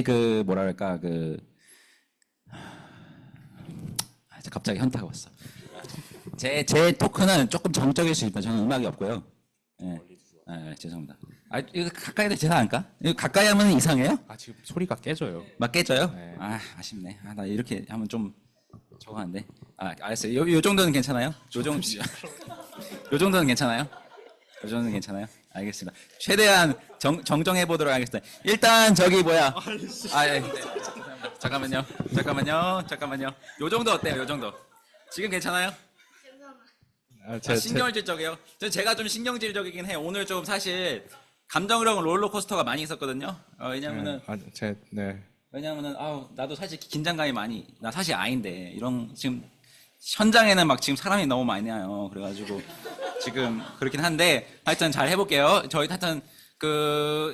그 뭐랄까 갑자기 현타가 왔어. 제 토크는 조금 정적일 수 있다. 저는 음악이 없고요. 네. 죄송합니다. 이거 가까이 해도 되지 않을까? 이거 가까이 하면 이상해요? 지금 소리가 깨져요. 막 깨져요? 네. 아쉽네. 나 이렇게 하면 좀 저거 안 돼. 알았어요. 요 정도는 괜찮아요? 요 정도는 괜찮아요? 요 정도는 괜찮아요? 알겠습니다. 최대한 정정해 보도록 하겠습니다. 일단 저기 뭐야? 잠깐만요. 요 정도 어때요? 요 정도. 지금 괜찮아요? 신경질적이에요. 제가 좀 신경질적이긴 해요. 오늘 좀 사실 감정적 롤러코스터가 많이 있었거든요. 왜냐면은 왜냐면은 나도 사실 긴장감이 나 사실 아인데 이런 지금 현장에는 막 지금 사람이 너무 많이 와요. 그래가지고 지금 그렇긴 한데 하여튼 잘 해볼게요. 저희 하여튼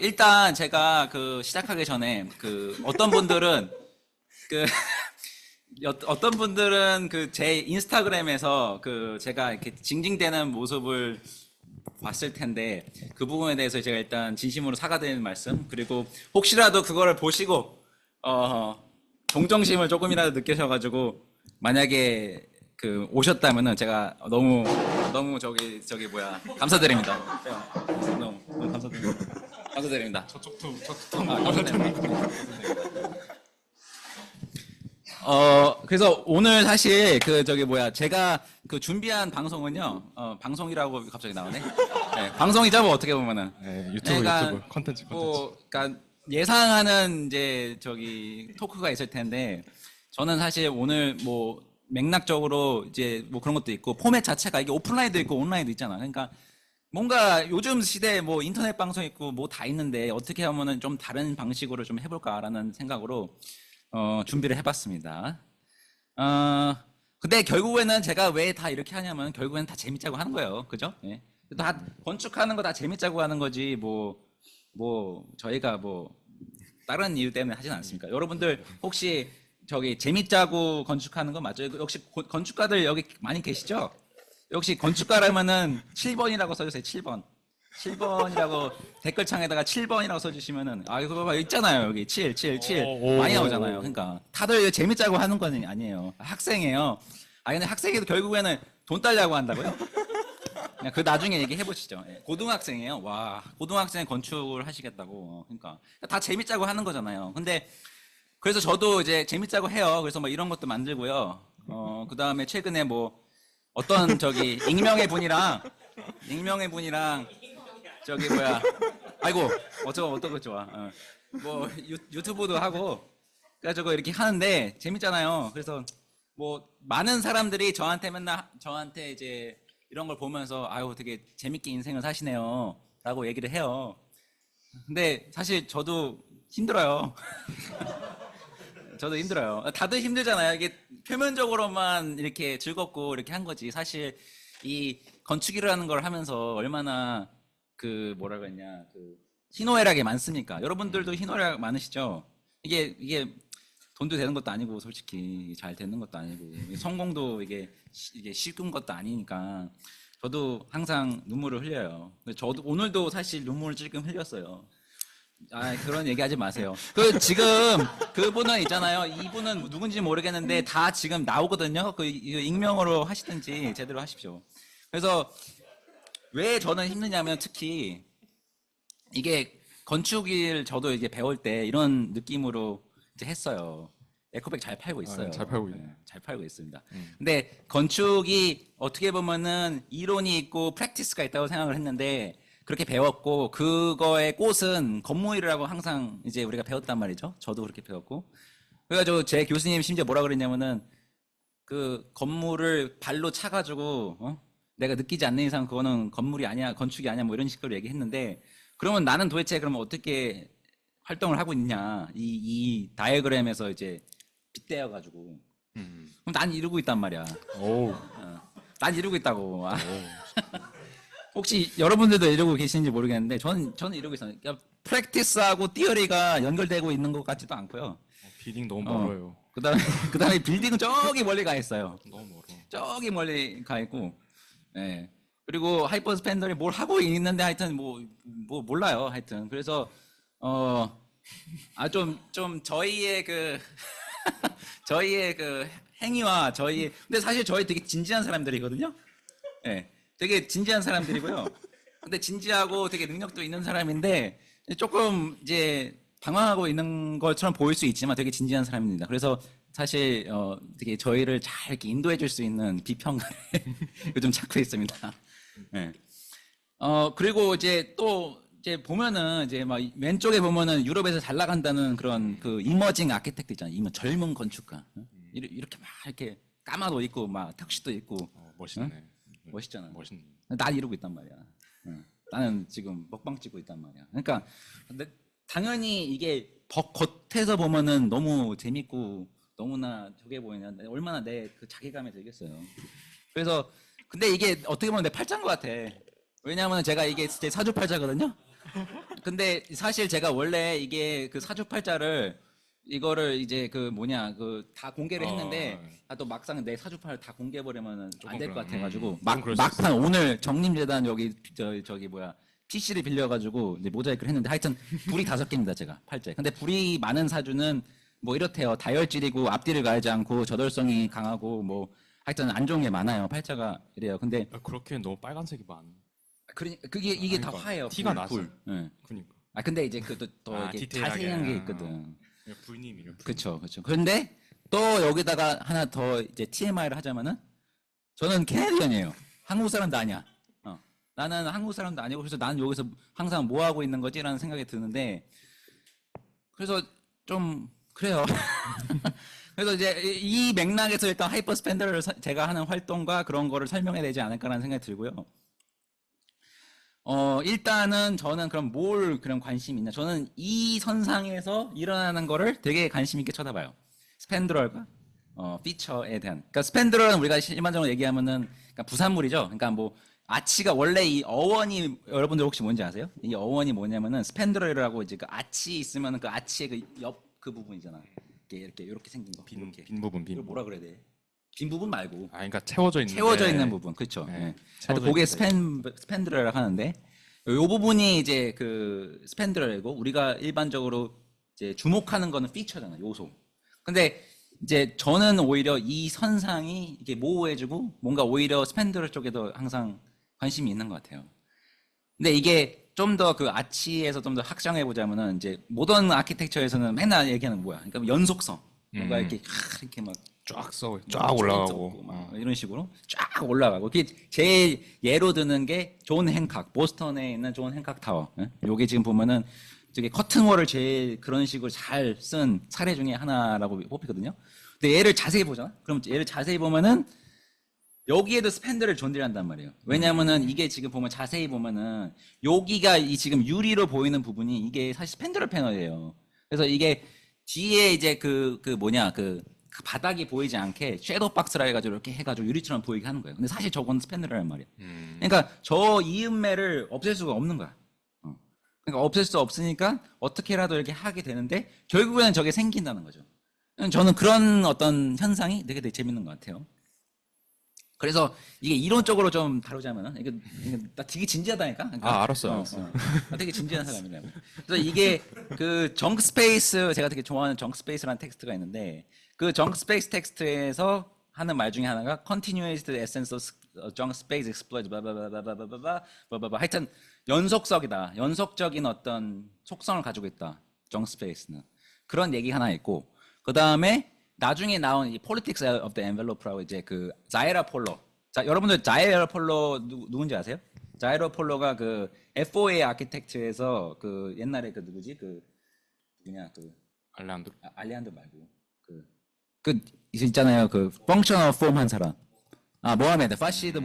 일단 제가 시작하기 전에 어떤 분들은 제 인스타그램에서 제가 이렇게 징징대는 모습을 봤을 텐데 그 부분에 대해서 제가 일단 진심으로 사과드리는 말씀, 그리고 혹시라도 그거를 보시고 동정심을 조금이라도 느끼셔가지고 만약에 오셨다면은 제가 너무 감사드립니다. 너무 감사드립니다. 저쪽도 감사드립니다. 그래서 오늘 사실 제가 준비한 방송은요, 방송이라고 갑자기 나오네. 네, 방송이죠, 뭐 어떻게 보면은. 네, 유튜브 컨텐츠. 그러니까 예상하는 이제 토크가 있을 텐데, 저는 사실 오늘 뭐 맥락적으로 이제 뭐 그런 것도 있고, 포맷 자체가 이게 오프라인도 있고 온라인도 있잖아. 그러니까 뭔가 요즘 시대에 뭐 인터넷 방송 있고 뭐 다 있는데 어떻게 하면은 좀 다른 방식으로 좀 해볼까라는 생각으로 준비를 해봤습니다. 근데 결국에는 제가 왜 다 이렇게 하냐면 결국에는 다 재밌자고 하는 거예요. 그죠? 예. 다 건축하는 거 다 재밌자고 하는 거지 저희가 다른 이유 때문에 하진 않습니까? 여러분들 혹시 재밌자고 건축하는 거 맞죠? 역시 건축가들 여기 많이 계시죠? 역시 건축가라면은 7번이라고 써주세요. 7번. 7번이라고 댓글창에다가 7번이라고 써주시면은 그거 봐 있잖아요. 여기 7 많이 나오잖아요. 그러니까 다들 재밌자고 하는 건 아니에요. 학생이에요. 근데 학생이 결국에는 돈 딸려고 한다고요? 그냥 나중에 얘기해 보시죠. 고등학생이에요. 와, 고등학생 건축을 하시겠다고. 그러니까 다 재밌자고 하는 거잖아요. 근데 그래서 저도 이제 재밌자고 해요. 그래서 이런 것도 만들고요. 그 다음에 최근에 어떤 익명의 분이랑 어떤 거 좋아. 유튜브도 하고 그래가지고 이렇게 하는데 재밌잖아요. 그래서 많은 사람들이 저한테 이제 이런 걸 보면서 되게 재밌게 인생을 사시네요 라고 얘기를 해요. 근데 사실 저도 힘들어요. 저도 힘들어요. 다들 힘들잖아요. 이게 표면적으로만 이렇게 즐겁고 이렇게 한 거지. 사실 이 건축이라는 걸 하면서 얼마나 희노애락이 많습니까? 여러분들도 희노애락 많으시죠? 이게 돈도 되는 것도 아니고 솔직히 잘 되는 것도 아니고 성공도 이게 쉬운 것도 아니니까 저도 항상 눈물을 흘려요. 저도 오늘도 사실 눈물을 찔끔 흘렸어요. 그런 얘기 하지 마세요. 지금 그분은 있잖아요. 이분은 누군지 모르겠는데 다 지금 나오거든요. 익명으로 하시든지 제대로 하십시오. 그래서 왜 저는 힘드냐면 특히 이게 건축을 저도 이제 배울 때 이런 느낌으로 이제 했어요. 에코백 잘 팔고 있어요. 잘 팔고 있네. 잘 팔고 있습니다. 근데 건축이 어떻게 보면은 이론이 있고 프랙티스가 있다고 생각을 했는데 그렇게 배웠고 그거의 꽃은 건물이라고 항상 이제 우리가 배웠단 말이죠. 저도 그렇게 배웠고. 그래가지고 제 교수님 심지어 뭐라 그랬냐면은 건물을 발로 차가지고 내가 느끼지 않는 이상 그거는 건물이 아니야, 건축이 아니야, 뭐 이런 식으로 얘기했는데 그러면 나는 도대체 그러면 어떻게 활동을 하고 있냐 이 다이어그램에서 이제 빗대어가지고 그럼 난 이러고 있단 말이야. 난 이러고 있다고. 혹시 여러분들도 이러고 계시는지 모르겠는데 저는 이러고 있어요. 그러니까 프랙티스하고 티어리가 연결되고 있는 것 같지도 않고요. 빌딩 너무 멀어요. 그다음에 빌딩은 저기 멀리 가 있어요. 너무 멀어. 저기 멀리 가 있고, 그리고 하이퍼 스펜더이 뭘 하고 있는데 하여튼 몰라요. 하여튼 그래서 좀 저희의 그 저희의 그 행위와 근데 사실 저희 되게 진지한 사람들이거든요. 예. 되게 진지한 사람들이고요. 근데 진지하고 되게 능력도 있는 사람인데 조금 이제 당황하고 있는 것처럼 보일 수 있지만 되게 진지한 사람입니다. 그래서 사실 되게 저희를 잘 이렇게 인도해 줄 수 있는 비평가를 요즘 찾고 있습니다. 예. 그리고 이제 또 이제 보면은 이제 막 왼쪽에 보면은 유럽에서 잘 나간다는 그런 그 이머징 아키텍트 있잖아요. 젊은 건축가. 이렇게 막 이렇게 까만 옷 입고 막 턱시도 입고 멋있네. 멋있잖아. 멋있네. 난 이러고 있단 말이야. 나는 지금 먹방 찍고 있단 말이야. 그러니까 근데 당연히 이게 겉에서 보면은 너무 재밌고 너무나 저게 보이냐. 얼마나 내 그 자괴감이 들겠어요. 그래서 근데 이게 어떻게 보면 내 팔자인 것 같아. 왜냐하면 제가 이게 제 사주팔자거든요. 근데 사실 제가 원래 이게 그 사주팔자를 이거를 이제 그 뭐냐 그 다 공개를 했는데 또 막상 내 사주팔 다 공개해버리면 안 될 것 같아가지고 막판 오늘 정림재단 여기 저기 뭐야 PC를 빌려가지고 이제 모자이크를 했는데 하여튼 불이 5개입니다 제가 팔자에. 근데 불이 많은 사주는 뭐 이렇대요. 다혈질이고 앞뒤를 가리지 않고 저돌성이 강하고 뭐 하여튼 안 좋은 게 많아요. 팔자가 이래요. 근데 그렇게 너무 빨간색이 많. 그게 이게 다 그러니까 화예요. 티가 불, 나죠. 불. 예. 그러니까. 근데 이제 또 이렇게 디테일하게. 자세한 게 있거든. 불님이요. 그렇죠. 그런데 또 여기다가 하나 더 이제 TMI를 하자면은 저는 캐네디언이에요. 한국 사람도 아니야. 나는 한국 사람도 아니고 그래서 나는 여기서 항상 뭐 하고 있는 거지라는 생각이 드는데 그래서 좀 그래요. 그래서 이제 이 맥락에서 일단 하이퍼 스펜더를 제가 하는 활동과 그런 거를 설명해야 되지 않을까라는 생각이 들고요. 일단은 저는 그럼 그런 관심이 있냐? 저는 이 선상에서 일어나는 거를 되게 관심 있게 쳐다봐요. 스펜드럴과 피처에 대한. 그러니까 스펜드럴은 우리가 일반적으로 얘기하면은 그러니까 부산물이죠. 그러니까 뭐 아치가 원래 이 어원이 여러분들 혹시 뭔지 아세요? 이 어원이 뭐냐면은 스펜드럴이라고 이제 그 아치 있으면은 그 아치의 그 옆 그 부분이잖아. 이렇게 생긴 거. 빈 부분. 이걸 뭐라 그래야 돼? 빈 부분 말고. 그러니까 채워져 있는 부분, 그렇죠. 네. 하여튼 그게 스펜드럴이라고 하는데, 요 부분이 이제 그 스펜드럴이고 우리가 일반적으로 이제 주목하는 거는 피처잖아, 요소. 근데 이제 저는 오히려 이 선상이 이렇게 모호해지고 뭔가 오히려 스펜드럴 쪽에도 항상 관심이 있는 것 같아요. 근데 이게 좀 더 그 아치에서 좀 더 확장해 보자면은 이제 모던 아키텍처에서는 맨날 얘기하는 뭐야? 그러니까 연속성. 뭔가 이렇게 막 쫙 올라가고 막 이런 식으로 쫙 올라가고 이게 제일 예로 드는 게 존 행칵 보스턴에 있는 존 행칵 타워. 요게 지금 보면은 저게 커튼월을 제일 그런 식으로 잘 쓴 사례 중에 하나라고 뽑히거든요. 근데 얘를 자세히 보잖아. 그럼 얘를 자세히 보면은 여기에도 스펜들을 존재한단 말이에요. 왜냐면은 이게 지금 보면 자세히 보면은 여기가 이 지금 유리로 보이는 부분이 이게 사실 스펜드럴 패널이에요. 그래서 이게 뒤에 이제 그 바닥이 보이지 않게 섀도우 박스라 해가지고 이렇게 해가지고 유리처럼 보이게 하는 거예요. 근데 사실 저건 스펜드라는 말이에요. 그러니까 저 이음매를 없앨 수가 없는 거야. 그러니까 없앨 수 없으니까 어떻게라도 이렇게 하게 되는데 결국에는 저게 생긴다는 거죠. 저는 그런 어떤 현상이 되게 재밌는 것 같아요. 그래서 이게 이론적으로 좀 다루자면은 이게 나 되게 진지하다니까. 그러니까, 알았어요. 나 되게 진지한 사람이라고. 그래서 이게 그 정크 스페이스 제가 되게 좋아하는 정크 스페이스라는 텍스트가 있는데 그 정크 스페이스 텍스트에서 하는 말 중에 하나가 continuous essence of junk space exploits 바바바바바바바바바바 하여튼 연속적이다. 연속적인 어떤 속성을 가지고 있다. 정크 스페이스는 그런 얘기 하나 있고 그 다음에 나중에 나온 이 Politics of the Envelope라고 이제 그 자이라 폴로. 자, 여러분들 자이라 폴로 누군지 아세요? 자이라 폴로가 그 FOA 아키텍처에서 그 옛날에 그 누구지? 그 누구냐? 그 알레한드로 말고 그 있잖아요. 그 펑셔널 폼 한 사람. 모하메드 파시드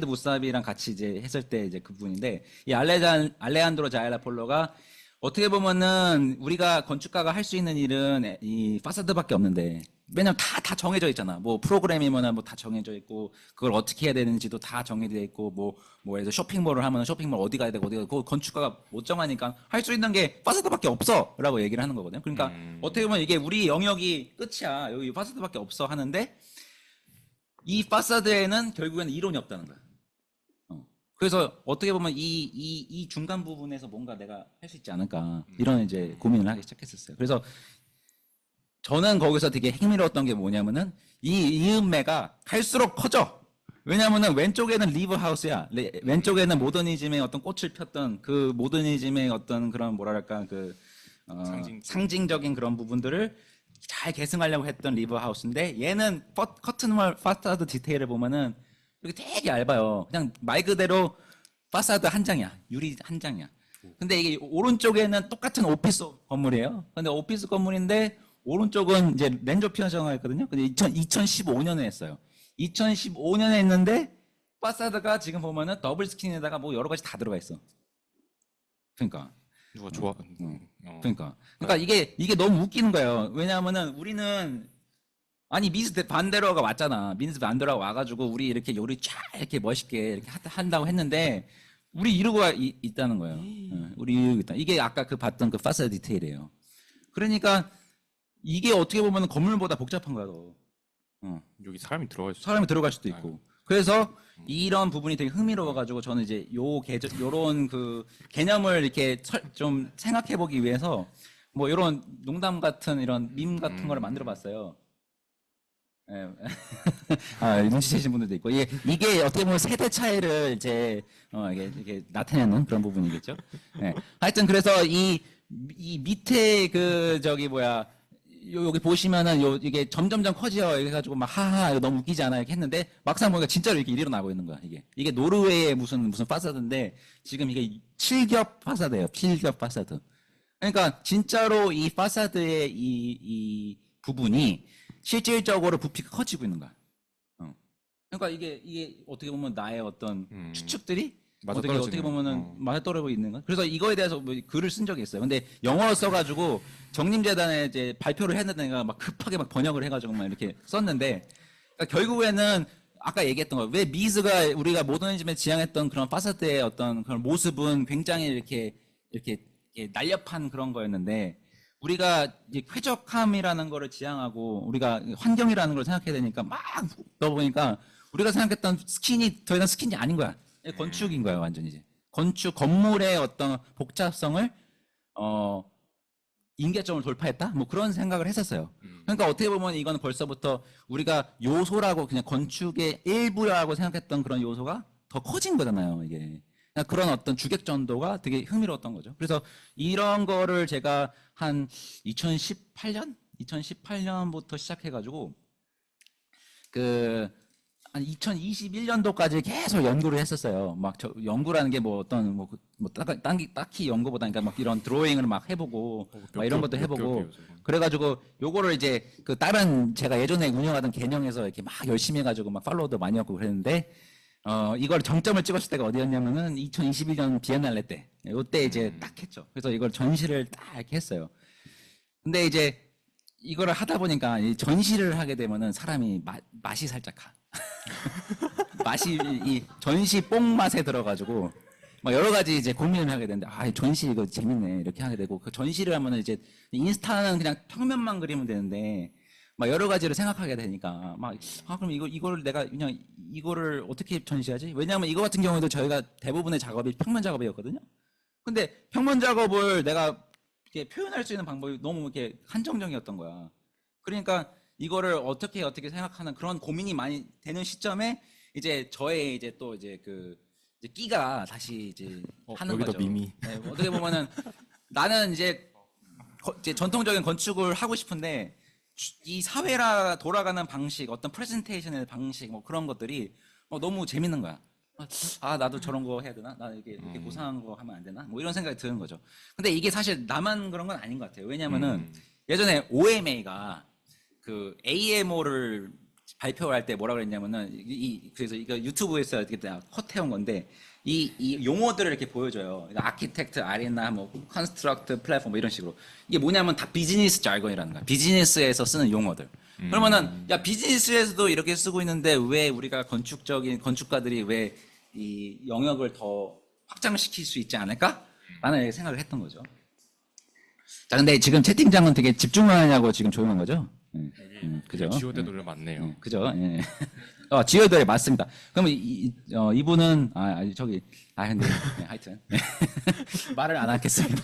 무사비랑 같이 이제 했을 때 이제 그분인데 이 알레한드로 자이라 폴로가 어떻게 보면은 우리가 건축가가 할 수 있는 일은 이 파사드밖에 없는데 왜냐면 다 정해져 있잖아. 뭐 프로그램이면은 뭐 다 정해져 있고 그걸 어떻게 해야 되는지도 다 정해져 있고 뭐 예를 들어 쇼핑몰을 하면 쇼핑몰 어디 가야 되고 어디 가고 건축가가 못 정하니까 할 수 있는 게 파사드밖에 없어라고 얘기를 하는 거거든요. 그러니까 어떻게 보면 이게 우리 영역이 끝이야. 여기 파사드밖에 없어 하는데 이 파사드에는 결국에는 이론이 없다는 거야. 그래서 어떻게 보면 이 중간 부분에서 뭔가 내가 할 수 있지 않을까 이런 이제 고민을 하기 시작했었어요. 그래서 저는 거기서 되게 흥미로웠던 게 뭐냐면은 이 음매가 갈수록 커져. 왜냐면은 왼쪽에는 리브 하우스야. 왼쪽에는 모더니즘의 어떤 꽃을 폈던 그 모더니즘의 어떤 그런 뭐랄까 상징적인 그런 부분들을 잘 계승하려고 했던 리브 하우스인데 얘는 커튼월 파사드 디테일을 보면은 여기 되게 얇아요. 그냥 말 그대로 파사드 한 장이야. 유리 한 장이야. 근데 이게 오른쪽에는 똑같은 오피스 건물이에요. 근데 오피스 건물인데 오른쪽은 이제 렌저 피어정을 했거든요. 근데 2015년에 했어요. 2015년에 했는데 파사드가 지금 보면은 더블 스킨에다가 뭐 여러 가지 다 들어가 있어. 그러니까. 누가 좋아? 그러니까 이게 너무 웃기는 거예요. 왜냐하면은 우리는 아니 미스 반데로가 왔잖아. 미스 반데로가 와가지고 우리 이렇게 요리 쫙 이렇게 멋있게 이렇게 한다고 했는데 우리 이러고 있다는 거예요. 우리 이러고 있다. 이게 아까 그 봤던 그 파사드 디테일이에요. 그러니까 이게 어떻게 보면 건물보다 복잡한 거야. 더. 여기 사람이 들어가 있어. 사람이 들어갈 수도 있고. 그래서 이런 부분이 되게 흥미로워가지고 저는 이제 요런 그 개념을 이렇게 좀 생각해보기 위해서 뭐 이런 농담 같은 이런 밈 같은 거를 만들어봤어요. 예. 눈치채신 분들도 있고 이게 어떻게 보면 세대 차이를 이제 이게 나타내는 그런 부분이겠죠. 예. 하여튼 그래서 이 밑에 그 저기 뭐야. 여기 보시면은 이게 점점점 커져요. 이래가지고 막 하하 이거 너무 웃기지 않아 이렇게 했는데 막상 보니까 진짜로 이렇게 일어나고 있는 거야. 이게 노르웨이의 무슨 파사드인데 지금 이게 7겹 파사드예요. 7겹 파사드. 그러니까 진짜로 이 파사드의 이 부분이 실질적으로 부피가 커지고 있는 거야. 그러니까 이게 어떻게 보면 나의 어떤 추측들이 어떻게 보면은 맞아떨어지고 있는 거. 그래서 이거에 대해서 뭐 글을 쓴 적이 있어요. 근데 영어로 써가지고 정림재단에 이제 발표를 했는데 내가 막 급하게 막 번역을 해가지고 막 이렇게 썼는데 그러니까 결국에는 아까 얘기했던 거 왜 미즈가 우리가 모더니즘에 지향했던 그런 파사드의 어떤 그런 모습은 굉장히 이렇게 날렵한 그런 거였는데 우리가 이제 쾌적함이라는 거를 지향하고 우리가 환경이라는 걸 생각해야 되니까 막 넣어보니까 우리가 생각했던 스킨이 더 이상 스킨이 아닌 거야. 건축인 거예요, 완전히 이제. 건물의 어떤 복잡성을 임계점을 돌파했다? 뭐 그런 생각을 했었어요. 그러니까 어떻게 보면 이거는 벌써부터 우리가 요소라고 그냥 건축의 일부라고 생각했던 그런 요소가 더 커진 거잖아요, 이게. 그런 어떤 주객 전도가 되게 흥미로웠던 거죠. 그래서 이런 거를 제가 한 2018년부터 시작해가지고 한 2021년도까지 계속 연구를 했었어요. 막 연구라는 게 뭐 어떤 딱히 연구보다 그러니까 막 이런 드로잉을 막 해보고 막 이런 것도 해보고 그래가지고 요거를 이제 그 다른 제가 예전에 운영하던 개념에서 이렇게 막 열심히 해가지고 막 팔로워도 많이 얻고 그랬는데 이걸 정점을 찍었을 때가 어디였냐면은 2021년 비엔날레 때 요때 이제 딱 했죠. 그래서 이걸 전시를 딱 이렇게 했어요. 근데 이제 이거를 하다 보니까 이 전시를 하게 되면은 사람이 맛이 살짝 가. 맛이 이 전시 뽕 맛에 들어가지고 막 여러 가지 이제 고민을 하게 되는데 전시 이거 재밌네 이렇게 하게 되고 그 전시를 하면은 이제 인스타는 그냥 평면만 그리면 되는데 막 여러 가지를 생각하게 되니까 그럼 이거를 내가 그냥 이거를 어떻게 전시하지? 왜냐하면 이거 같은 경우에도 저희가 대부분의 작업이 평면 작업이었거든요. 근데 평면 작업을 내가 이렇게 표현할 수 있는 방법이 너무 이렇게 한정적이었던 거야. 그러니까 이거를 어떻게 생각하는 그런 고민이 많이 되는 시점에 이제 저의 이제 또 이제 이제 끼가 다시 이제 하는 여기도 거죠. 미미. 네, 어떻게 보면은 나는 이제 전통적인 건축을 하고 싶은데 이 사회라 돌아가는 방식, 어떤 프레젠테이션의 방식, 뭐 그런 것들이 너무 재밌는 거야. 나도 저런 거 해야 되나? 나 이렇게 고상한 거 하면 안 되나? 뭐 이런 생각이 드는 거죠. 근데 이게 사실 나만 그런 건 아닌 것 같아요. 왜냐면은 예전에 OMA가 그 AMO를 발표할 때 뭐라 그랬냐면은 그래서 이거 유튜브에서 이렇게 컷해온 건데 이 용어들을 이렇게 보여줘요. 아키텍트, 아리나, 뭐 컨스트럭트, 플랫폼 뭐 이런 식으로 이게 뭐냐면 다 비즈니스 자르곤이라는 거야. 비즈니스에서 쓰는 용어들. 그러면은 야 비즈니스에서도 이렇게 쓰고 있는데 왜 우리가 건축가들이 왜 이 영역을 더 확장시킬 수 있지 않을까? 라는 생각을 했던 거죠. 자, 근데 지금 채팅창은 되게 집중하냐고 지금 조용한 거죠? 그죠? 지오대 노래 맞네요. 그죠? 예. 지오대 맞습니다. 그러면 이분은 근데 하여튼 말을 안 하겠습니다.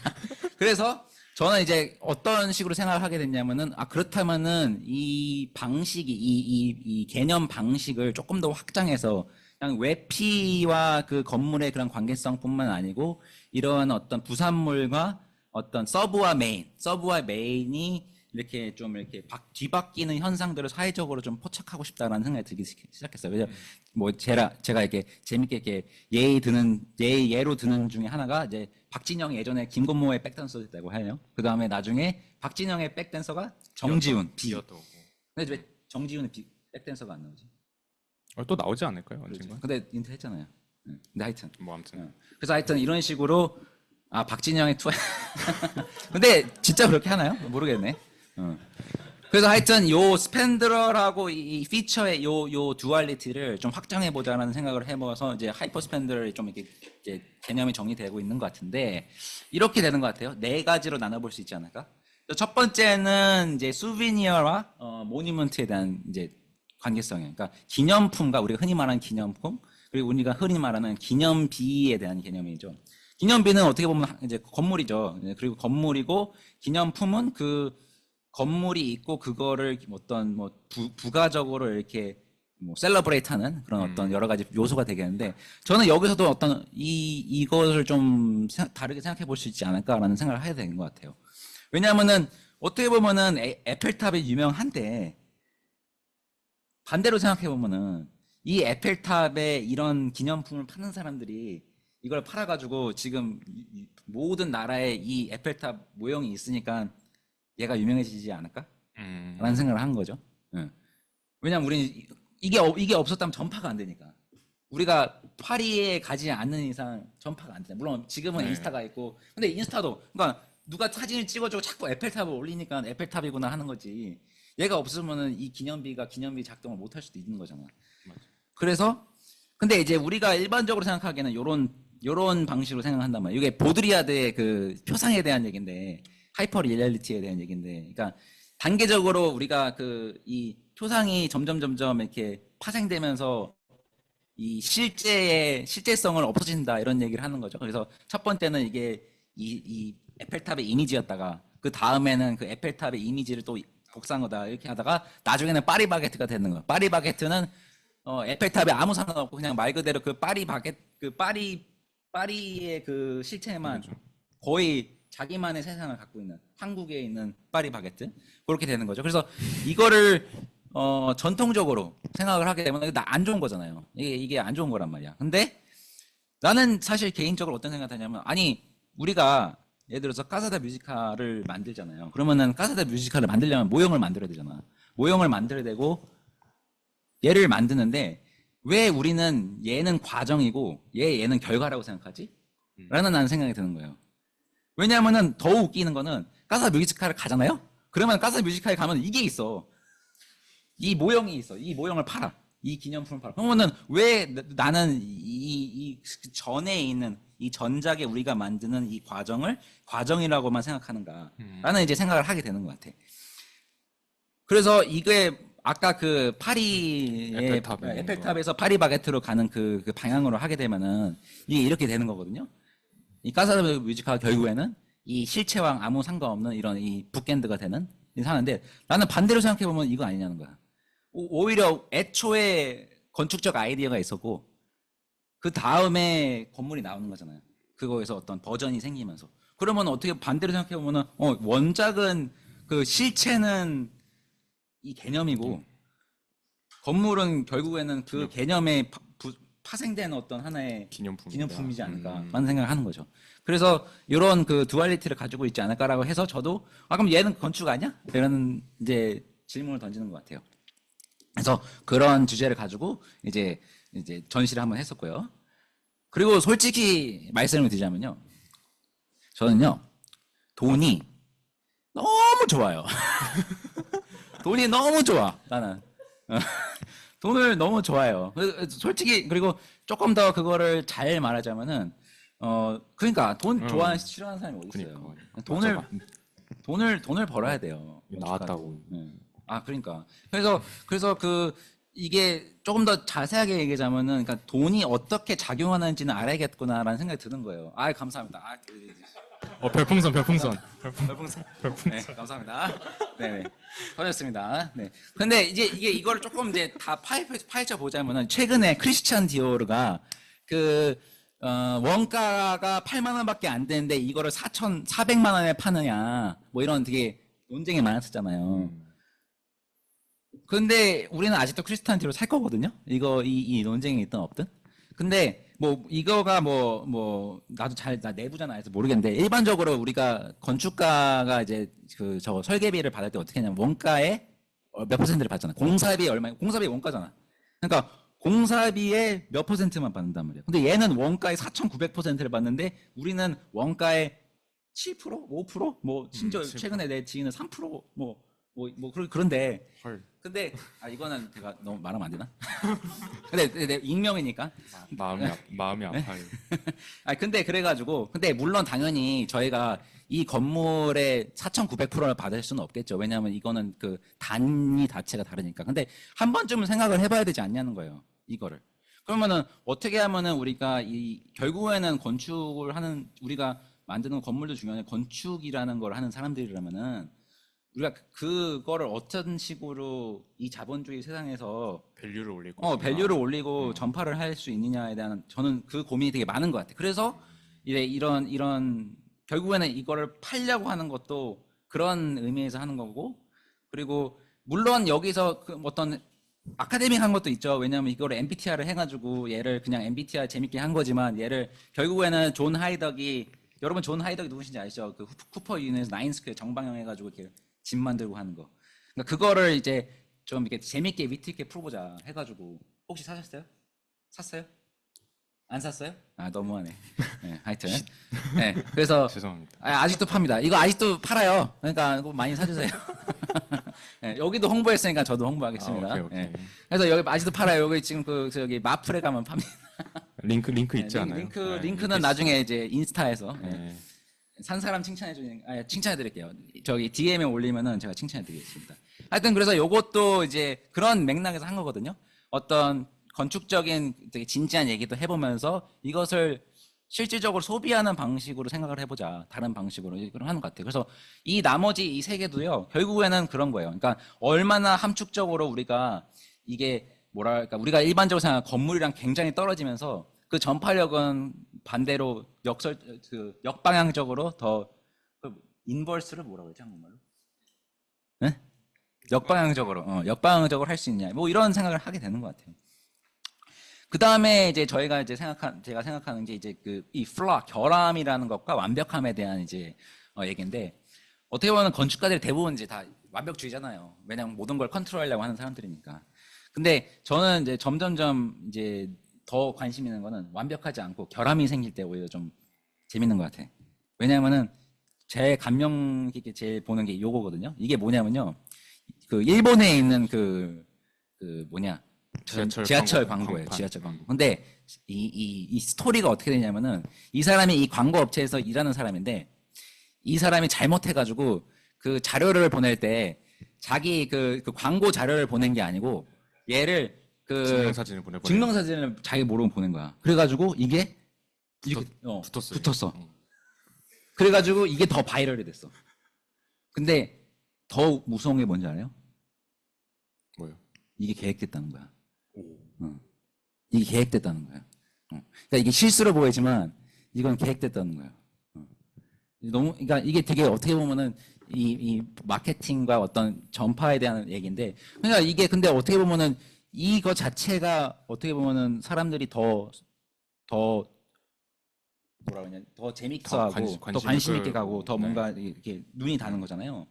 그래서 저는 이제 어떤 식으로 생각을 하게 됐냐면은 그렇다면은 이 방식이 이 개념 방식을 조금 더 확장해서 그냥 외피와 그 건물의 그런 관계성뿐만 아니고 이러한 어떤 부산물과 어떤 서브와 메인이 이렇게 좀 이렇게 뒤바뀌는 현상들을 사회적으로 좀 포착하고 싶다라는 생각이 들기 시작했어요. 그래서 뭐 제가 이렇게 재밌게 이렇게 예로 드는 중에 하나가 이제 박진영 예전에 김건모의 백댄서였다고 해요. 그 다음에 나중에 박진영의 백댄서가 정지훈 B. 근데 왜 정지훈의 백댄서가 안 나오지? 또 나오지 않을까요? 언젠가? 근데 인터했잖아요. 근데 하여튼. 뭐 아무튼. 그래서 하여튼 이런 식으로 박진영의 투. 근데 진짜 그렇게 하나요? 모르겠네. 그래서 하여튼 요 스펜드러라고 이 피처의 요 듀얼리티를 좀 확장해 보자라는 생각을 해봐서 이제 하이퍼 스펜더를 좀 이렇게 이제 개념이 정리되고 있는 것 같은데 이렇게 되는 것 같아요. 네 가지로 나눠볼 수 있지 않을까? 첫 번째는 이제 수비니어와 모니먼트에 대한 이제 관계성이에요. 그러니까 기념품과 우리가 흔히 말하는 기념품 그리고 우리가 흔히 말하는 기념비에 대한 개념이죠. 기념비는 어떻게 보면 이제 건물이죠. 그리고 건물이고 기념품은 그 건물이 있고 그거를 어떤 뭐 부가적으로 이렇게 뭐 셀러브레이트하는 그런 어떤 여러 가지 요소가 되겠는데 저는 여기서도 어떤 이것을 좀 다르게 생각해 볼 수 있지 않을까라는 생각을 하게 되는 것 같아요. 왜냐하면은 어떻게 보면은 에펠탑이 유명한데 반대로 생각해 보면은 이 에펠탑에 이런 기념품을 파는 사람들이 이걸 팔아가지고 지금 모든 나라에 이 에펠탑 모형이 있으니까 얘가 유명해지지 않을까? 라는 생각을 한 거죠. 왜냐면 우리는 이게 없었다면 전파가 안 되니까. 우리가 파리에 가지 않는 이상 전파가 안 되잖아. 물론 지금은 인스타가 있고, 근데 인스타도, 그러니까 누가 사진을 찍어주고 자꾸 에펠탑을 올리니까 에펠탑이구나 하는 거지. 얘가 없으면은 이 기념비 작동을 못 할 수도 있는 거잖아. 맞아. 그래서, 근데 이제 우리가 일반적으로 생각하기에는 요런 방식으로 생각한단 말이에요. 이게 보드리아드의 그 표상에 대한 얘기인데, 하이퍼 리얼리티에 대한 얘기인데, 그러니까 단계적으로 우리가 이 표상이 점점 이렇게 파생되면서 이 실제성을 없어진다 이런 얘기를 하는 거죠. 그래서 첫 번째는 이게 이 에펠탑의 이미지였다가 그 다음에는 그 에펠탑의 이미지를 또 복사한 거다 이렇게 하다가 나중에는 파리바게트가 되는 거예요. 파리바게트는 에펠탑에 아무 상관없고 그냥 말 그대로 그 파리의 그 실체만 그렇죠. 거의 자기만의 세상을 갖고 있는 한국에 있는 파리바게트 그렇게 되는 거죠. 그래서 이거를 전통적으로 생각을 하게 되면 안 좋은 거잖아요. 이게 안 좋은 거란 말이야. 근데 나는 사실 개인적으로 어떤 생각을 하냐면 아니 우리가 예를 들어서 카사다 뮤지컬을 만들잖아요. 그러면은 카사다 뮤지컬을 만들려면 모형을 만들어야 되잖아. 모형을 만들어야 되고 얘를 만드는데 왜 우리는 얘는 과정이고 얘는 결과라고 생각하지? 라는 나는 생각이 드는 거예요. 왜냐하면은 더 웃기는 거는 카사다 뮤지컬을 가잖아요. 그러면 카사다 뮤지컬에 가면 이게 있어. 이 모형이 있어. 이 모형을 팔아. 이 기념품을 팔아. 그러면은 왜 나는 이 전에 있는 이 전작에 우리가 만드는 이 과정이라고만 생각하는가? 라는 이제 생각을 하게 되는 것 같아. 그래서 이게 아까 그 파리의 에펠탑에서 파리바게트로 가는 그 방향으로 하게 되면은 이게 이렇게 되는 거거든요. 이 카사다 뮤지컬 결국에는 이 실체와 아무 상관없는 이런 이 북엔드가 되는 하는데 나는 반대로 생각해 보면 이거 아니냐는 거야. 오히려 애초에 건축적 아이디어가 있었고 그 다음에 건물이 나오는 거잖아요. 그거에서 어떤 버전이 생기면서 그러면 어떻게 반대로 생각해 보면은 원작은 그 실체는 이 개념이고 건물은 결국에는 그 개념에 파생된 어떤 하나의 기념품이지 않을까라는 생각을 하는 거죠. 그래서 이런 그 두알리티를 가지고 있지 않을까라고 해서 저도 그럼 얘는 건축 아니야? 이런 이제 질문을 던지는 것 같아요. 그래서 그런 주제를 가지고 이제 전시를 한번 했었고요. 그리고 솔직히 말씀을 드리자면요, 저는요 돈이 너무 좋아요. 돈이 너무 좋아 나는. 돈을 너무 좋아해요. 솔직히 그리고 조금 더 그거를 잘 말하자면은 그러니까 돈 좋아하는 싫어하는 사람이 어디 있어요? 그러니까. 돈을 벌어야 돼요. 나왔다고. 그러니까. 그래서 이게 조금 더 자세하게 얘기하자면은, 그러니까 돈이 어떻게 작용하는지는 알아야겠구나라는 생각이 드는 거예요. 감사합니다. 별풍선. 별풍선. 네, 감사합니다. 네, 터졌습니다. 네. 근데 이제 이거를 조금 이제 다 파헤쳐 보자면은, 최근에 크리스찬 디오르가 원가가 8만 원밖에 안 되는데 이거를 4,400만 원에 파느냐, 뭐 이런 되게 논쟁이 많았었잖아요. 근데 우리는 아직도 크리스찬 디오르 살 거거든요. 이 논쟁이 있든 없든. 근데 뭐 이거가 나도 나 내부자는 아직 모르겠는데, 일반적으로 우리가 건축가가 이제 저거 설계비를 받을 때 어떻게 하냐면 원가의 몇 퍼센트를 받잖아. 공사비 공사비 원가잖아. 그러니까 공사비의 몇 퍼센트만 받는단 말이야. 근데 얘는 원가의 4,900%를 받는데 우리는 원가의 7%, 5%, 뭐 심지어 7%. 최근에 내 지인은 3% 그런데. 헐. 근데 이거는 제가 너무 말하면 안 되나? 근데 내 익명이니까. 마음이 아파요. 근데 그래가지고, 근데 물론 당연히 저희가 이 건물의 4,900%를 받을 수는 없겠죠. 왜냐하면 이거는 그 단위 자체가 다르니까. 근데 한 번쯤은 생각을 해봐야 되지 않냐는 거예요. 이거를. 그러면은 어떻게 하면은 우리가 결국에는 우리가 만드는 건물도 중요한데, 건축이라는 걸 하는 사람들이라면은 우리가 그거를 어떤 식으로 이 자본주의 세상에서 밸류를 올리고 밸류를 올리고 전파를 할 수 있느냐에 대한, 저는 그 고민이 되게 많은 것 같아요. 그래서 이런 결국에는 이거를 팔려고 하는 것도 그런 의미에서 하는 거고, 그리고 물론 여기서 어떤 아카데믹한 것도 있죠. 왜냐하면 이거를 MBTI를 해가지고 얘를 그냥 MBTI 재밌게 한 거지만, 얘를 결국에는 여러분 존 하이덕이 누구신지 아시죠? 그 쿠퍼 유니에서 나인스퀘어 정방향 해가지고 이렇게 집 만들고 하는 거. 그러니까 그거를 이제 좀 이렇게 재밌게 위트 있게 풀어보자 해가지고. 혹시 사셨어요? 샀어요? 안 샀어요? 너무하네. 네, 하여튼. 네, 그래서 죄송합니다. 아직도 팝니다. 이거 아직도 팔아요. 그러니까 이거 많이 사주세요. 네, 여기도 홍보했으니까 저도 홍보하겠습니다. 오케이. 네, 그래서 여기 아직도 팔아요. 여기 지금 저기 마플에 가면 팝니다. 링크 있지 않아요? 링크는 나중에 이제 인스타에서. 네. 산 사람 칭찬해 드릴게요. 저기 DM에 올리면은 제가 칭찬해 드리겠습니다. 하여튼 그래서 요것도 이제 그런 맥락에서 한 거거든요. 어떤 건축적인 되게 진지한 얘기도 해보면서 이것을 실질적으로 소비하는 방식으로 생각을 해보자. 다른 방식으로 그런 하는 것 같아요. 그래서 이 나머지 이 세 개도요, 결국에는 그런 거예요. 그러니까 얼마나 함축적으로 우리가 이게 우리가 일반적으로 생각하는 건물이랑 굉장히 떨어지면서 그 전파력은 반대로 역방향적으로 더, 인버스를 뭐라고 그러지 한국말로? 네? 역방향적으로 할 수 있냐, 뭐 이런 생각을 하게 되는 것 같아요. 그 다음에 이제 제가 생각하는 게 이제 이 결함이라는 것과 완벽함에 대한 이제 얘기인데, 어떻게 보면 건축가들이 대부분 이제 다 완벽주의잖아요. 왜냐면 모든 걸 컨트롤하려고 하는 사람들이니까. 근데 저는 이제 점점점 이제 더 관심 있는 거는 완벽하지 않고 결함이 생길 때 오히려 좀 재밌는 것 같아. 왜냐하면은 제 감명 깊게 제일 보는 게 요거거든요. 이게 뭐냐면요, 일본에 있는 지하철 광고예요. 지하철 광고. 근데 이 스토리가 어떻게 되냐면은, 이 사람이 이 광고 업체에서 일하는 사람인데, 이 사람이 잘못해가지고 그 자료를 보낼 때 자기 그 광고 자료를 보낸 게 아니고 얘를 증명사진을 증명사진을 자기 모르고 보낸 거야. 그래가지고 이게 붙었어. 그래가지고 이게 더 바이럴이 됐어. 근데 더 무서운 게 뭔지 알아요? 뭐요? 이게 계획됐다는 거야. 이게 계획됐다는 거야. 그러니까 이게 실수로 보이지만 이건 계획됐다는 거야. 그러니까 이게 되게 어떻게 보면은 이 마케팅과 어떤 전파에 대한 얘기인데, 그러니까 이게 근데 어떻게 보면은 이거 자체가 어떻게 보면은 사람들이 더 뭐라 그러냐, 더 재밌어 하고 더 관심 있게 가고 더 뭔가 이렇게 눈이 다는 거잖아요.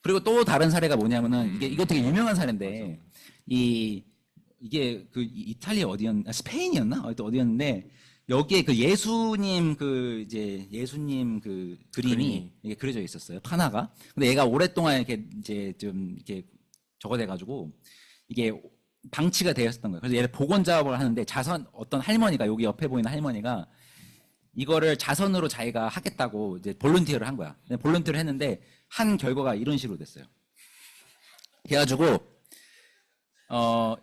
그리고 또 다른 사례가 뭐냐면은 이거 되게 유명한 사례인데, 이게 이탈리아 스페인이었나? 어디였는데, 여기에 예수님 예수님 그림이 이게 그려져 있었어요. 판화가. 근데 얘가 오랫동안 이렇게 이제 좀 이렇게 저거돼가지고 이게 방치가 되었었던 거예요. 그래서 얘를 복원 작업을 하는데, 어떤 할머니가, 여기 옆에 보이는 할머니가 이거를 자선으로 자기가 하겠다고 이제 볼런티어를 한 거야. 볼런티어를 했는데 한 결과가 이런 식으로 됐어요. 그래가지고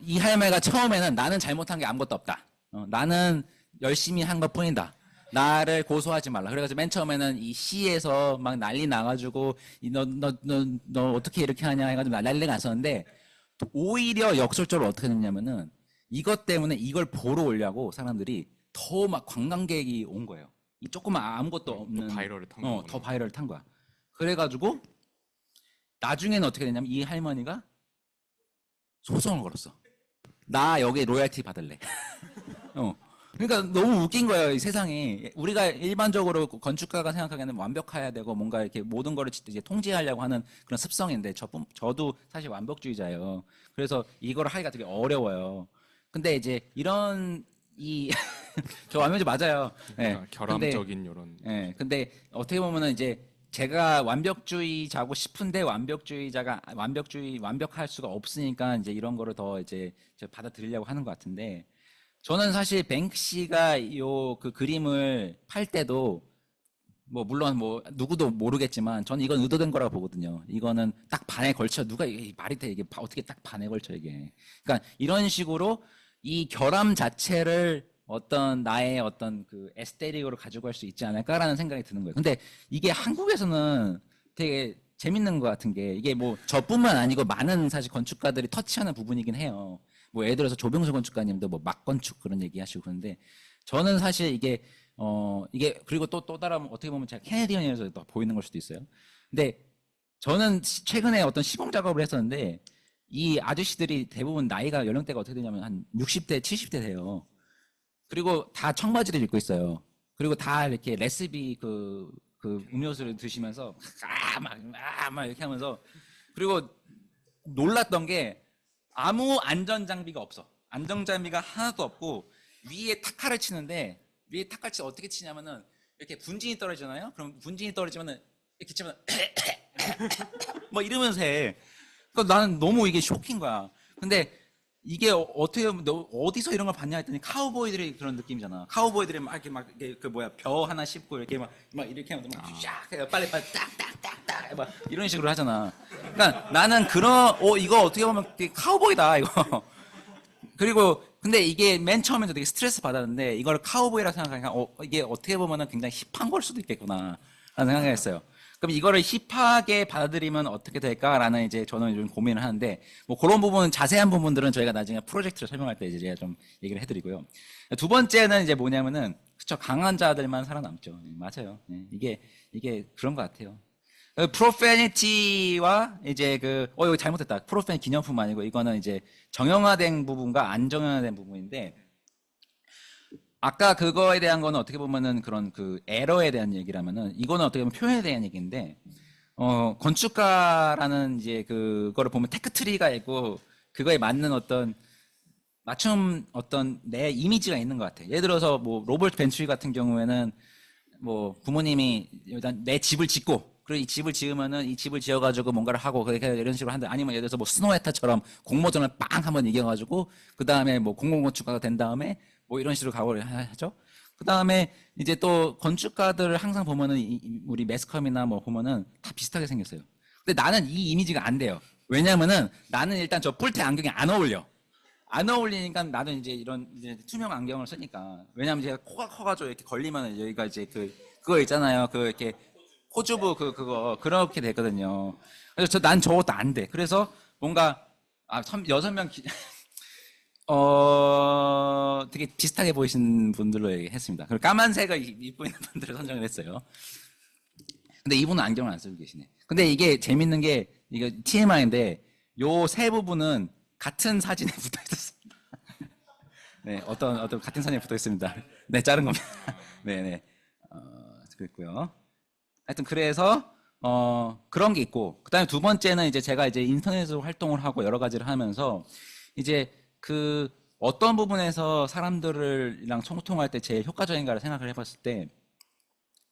이 할매가 처음에는 나는 잘못한 게 아무것도 없다. 나는 열심히 한 것뿐이다. 나를 고소하지 말라. 그래가지고 맨 처음에는 이 시에서 막 난리 나가지고 너 어떻게 이렇게 하냐 해가지고 난리가 났었는데 오히려 역설적으로 어떻게 됐냐면은 이것 때문에 이걸 보러 오려고 사람들이 더 막 관광객이 온 거예요. 이 조그만 아무것도 없는 또 바이럴을 탄 거구나. 더 바이럴을 탄 거야. 그래가지고 나중에는 어떻게 됐냐면 이 할머니가 소송을 걸었어. 나 여기 로열티 받을래. 그러니까 너무 웃긴 거예요, 이 세상이. 우리가 일반적으로 건축가가 생각하기에는 완벽해야 되고 뭔가 이렇게 모든 거를 이제 통제하려고 하는 그런 습성인데 저도 사실 완벽주의자예요. 그래서 이걸 하기가 되게 어려워요. 근데 이제 이런 저 완벽주의 맞아요. 네. 결함적인 이런. 네. 근데 어떻게 보면은 이제 제가 완벽주의자고 싶은데 완벽할 수가 없으니까 이제 이런 거를 더 이제 받아들이려고 하는 것 같은데 저는 사실 뱅크시가 그 그림을 팔 때도 뭐 물론 뭐 누구도 모르겠지만 저는 이건 의도된 거라고 보거든요. 이거는 딱 반에 걸쳐 누가 이게 말이 돼 이게 어떻게 딱 반에 걸쳐 이게. 그러니까 이런 식으로 이 결함 자체를 어떤 나의 어떤 그 에스테틱으로 가지고 갈 수 있지 않을까라는 생각이 드는 거예요. 근데 이게 한국에서는 되게 재밌는 것 같은 게 이게 뭐 저뿐만 아니고 많은 사실 건축가들이 터치하는 부분이긴 해요. 뭐 예를 들어서 조병수 건축가님도 뭐 막건축 그런 얘기하시고 그러는데 저는 사실 이게 그리고 또 다른 어떻게 보면 제가 캐네디언이라서 또 보이는 걸 수도 있어요. 근데 저는 최근에 어떤 시공 작업을 했었는데 이 아저씨들이 대부분 나이가 연령대가 어떻게 되냐면 한 60대, 70대 돼요. 그리고 다 청바지를 입고 있어요. 그리고 다 이렇게 레시피 그 음료수를 드시면서 막 이렇게 하면서 그리고 놀랐던 게 아무 안전 장비가 없어. 안전 장비가 하나도 없고 위에 타카를 치는데 위에 타카를 치 어떻게 치냐면은 이렇게 분진이 떨어지잖아요. 그럼 분진이 떨어지면은 이렇게 치면 뭐 이러면서 해. 그러니까 나는 너무 이게 쇼킹인 거야. 근데 이게 어떻게 보면 너 어디서 이런 걸 봤냐 했더니 카우보이들이 그런 느낌이잖아. 카우보이들이 막 이렇게 그 뭐야 벼 하나 씹고 이렇게 막 이렇게 하면서 쫙 해요. 빨리 딱딱딱딱 막 이런 식으로 하잖아. 그러니까 나는 이거 어떻게 보면 카우보이다 이거. 그리고 근데 이게 맨 처음에도 되게 스트레스 받았는데 이걸 카우보이라 생각하니까 이게 어떻게 보면은 굉장히 힙한 걸 수도 있겠구나 라는 생각을 했어요. 그럼 이거를 힙하게 받아들이면 어떻게 될까라는 이제 저는 좀 고민을 하는데 뭐 그런 부분 자세한 부분들은 저희가 나중에 프로젝트를 설명할 때 이제 제가 좀 얘기를 해드리고요. 두 번째는 이제 뭐냐면은 그쵸 강한 자들만 살아남죠. 맞아요. 이게 그런 것 같아요. 프로페니티와 이제 이거 잘못했다. 프로페니 기념품 아니고 이거는 이제 정형화된 부분과 안 정형화된 부분인데 아까 그거에 대한 거는 어떻게 보면은 그런 그 에러에 대한 얘기라면은 이거는 어떻게 보면 표현에 대한 얘기인데 건축가라는 이제 그거를 보면 테크트리가 있고 그거에 맞는 어떤 맞춤 어떤 내 이미지가 있는 것 같아. 예를 들어서 뭐 로버트 벤츄리 같은 경우에는 뭐 부모님이 일단 내 집을 짓고 그리고 이 집을 지으면은 이 집을 지어가지고 뭔가를 하고 그렇게 이런 식으로 한다. 아니면 예를 들어서 뭐 스노우에타처럼 공모전을 빵 한번 이겨가지고 그 다음에 뭐 공공건축가가 된 다음에 뭐 이런 식으로 가고를 하죠. 그 다음에 이제 또 건축가들을 항상 보면은 우리 매스컴이나 뭐 보면은 다 비슷하게 생겼어요. 근데 나는 이 이미지가 안 돼요. 왜냐면은 나는 일단 저 뿔테 안경이 안 어울려. 안 어울리니까 나도 이제 이런 이제 투명 안경을 쓰니까 왜냐면 제가 코가 커가지고 이렇게 걸리면 여기가 이제 그거 있잖아요. 이렇게 코주부 그거 그렇게 되거든요. 그래서 난 저것도 안 돼. 그래서 뭔가 6명 되게 비슷하게 보이신 분들로 했습니다. 그리고 까만색을 입고 있는 분들을 선정을 했어요. 근데 이분은 안경을 안 쓰고 계시네. 근데 이게 재밌는 게 이거 TMI인데 요 세 부분은 같은 사진에 붙어 있었습니다. 네, 어떤 같은 사진에 붙어 있습니다. 네, 자른 겁니다. 네네. 그랬고요. 하여튼 그래서 그런 게 있고 그다음에 두 번째는 이제 제가 이제 인터넷으로 활동을 하고 여러 가지를 하면서 이제 어떤 부분에서 사람들이랑 소통할 때 제일 효과적인가를 생각을 해봤을 때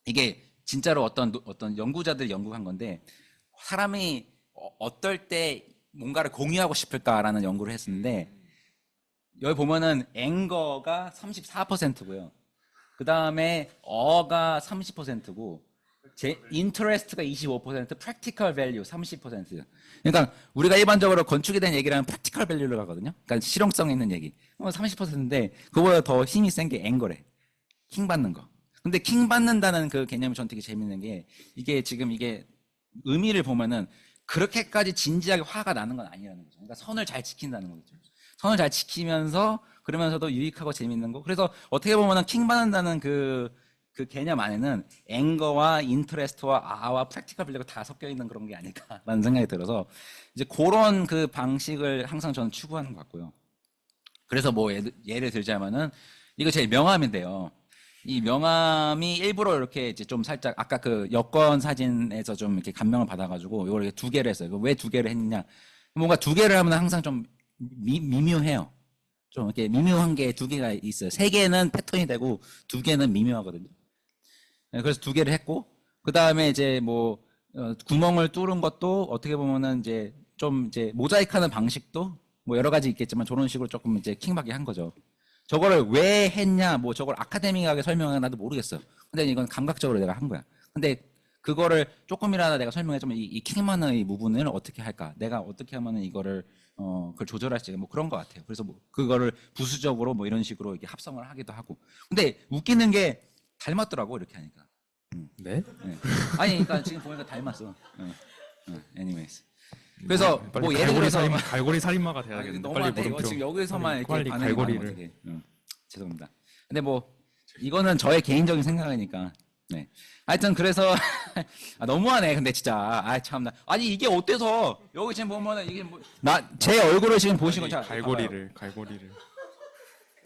이게 진짜로 어떤 연구자들이 연구한 건데 사람이 어떨 때 뭔가를 공유하고 싶을까라는 연구를 했었는데 여기 보면은 앵거가 34%고요. 그 다음에 어가 30%고 제 인터레스트가 25%, 프랙티컬 밸류 30%. 그러니까 우리가 일반적으로 건축에 대한 얘기를 하면 프랙티컬 밸류를 하거든요. 그러니까 실용성 있는 얘기. 30%인데 그거보다 더 힘이 센 게 앵거래. 킹 받는 거. 근데 킹 받는다는 그 개념이 전 되게 재밌는 게 이게 지금 이게 의미를 보면은 그렇게까지 진지하게 화가 나는 건 아니라는 거죠. 그러니까 선을 잘 지킨다는 거죠. 선을 잘 지키면서 그러면서도 유익하고 재밌는 거. 그래서 어떻게 보면은 킹 받는다는 그 개념 안에는 앵거와 인터레스트와 아와 프랙티컬 밸류가 다 섞여 있는 그런 게 아닐까라는 생각이 들어서 이제 그런 그 방식을 항상 저는 추구하는 것 같고요. 그래서 뭐 예를 들자면은 이거 제 명함인데요. 이 명함이 일부러 이렇게 이제 좀 살짝 아까 그 여권 사진에서 좀 이렇게 감명을 받아가지고 이걸 이렇게 2개를 했어요. 왜 2개를 했느냐? 뭔가 2개를 하면 항상 좀 미묘해요. 좀 이렇게 미묘한 게 2개가 있어요. 3개는 패턴이 되고 2개는 미묘하거든요. 그래서 2개를 했고 그 다음에 이제 뭐 구멍을 뚫은 것도 어떻게 보면은 이제 좀 이제 모자이크하는 방식도 뭐 여러 가지 있겠지만 저런 식으로 조금 이제 킹받게 한 거죠. 저거를 왜 했냐, 뭐 저걸 아카데믹하게 설명하면 나도 모르겠어. 근데 이건 감각적으로 내가 한 거야. 근데 그거를 조금이라도 내가 설명해주면 이 킹만의 부분을 어떻게 할까? 내가 어떻게 하면은 이거를 그걸 조절할 수 있게 뭐 그런 것 같아요. 그래서 뭐 그거를 부수적으로 뭐 이런 식으로 이렇게 합성을 하기도 하고. 근데 웃기는 게 닮았더라고 이렇게 하니까. 네? 네. 아니, 그러니까 지금 보니까 닮았어. 애니메이스. 그래서 빨리 뭐 예를 들어서 갈고리 살인마가 아, 돼야겠는데. 너무 빨리 안 돼. 이거 물음표. 지금 여기서만 이렇게 빨리 반응이 많은 거 갈고리를. 되게. 죄송합니다. 근데 뭐 이거는 저의 개인적인 생각이니까. 네. 하여튼 그래서 너무하네. 근데 진짜 참나. 아니 이게 어때서 여기 지금 보면은 이게 뭐 나 제 얼굴을 지금 보시고 자 갈고리를.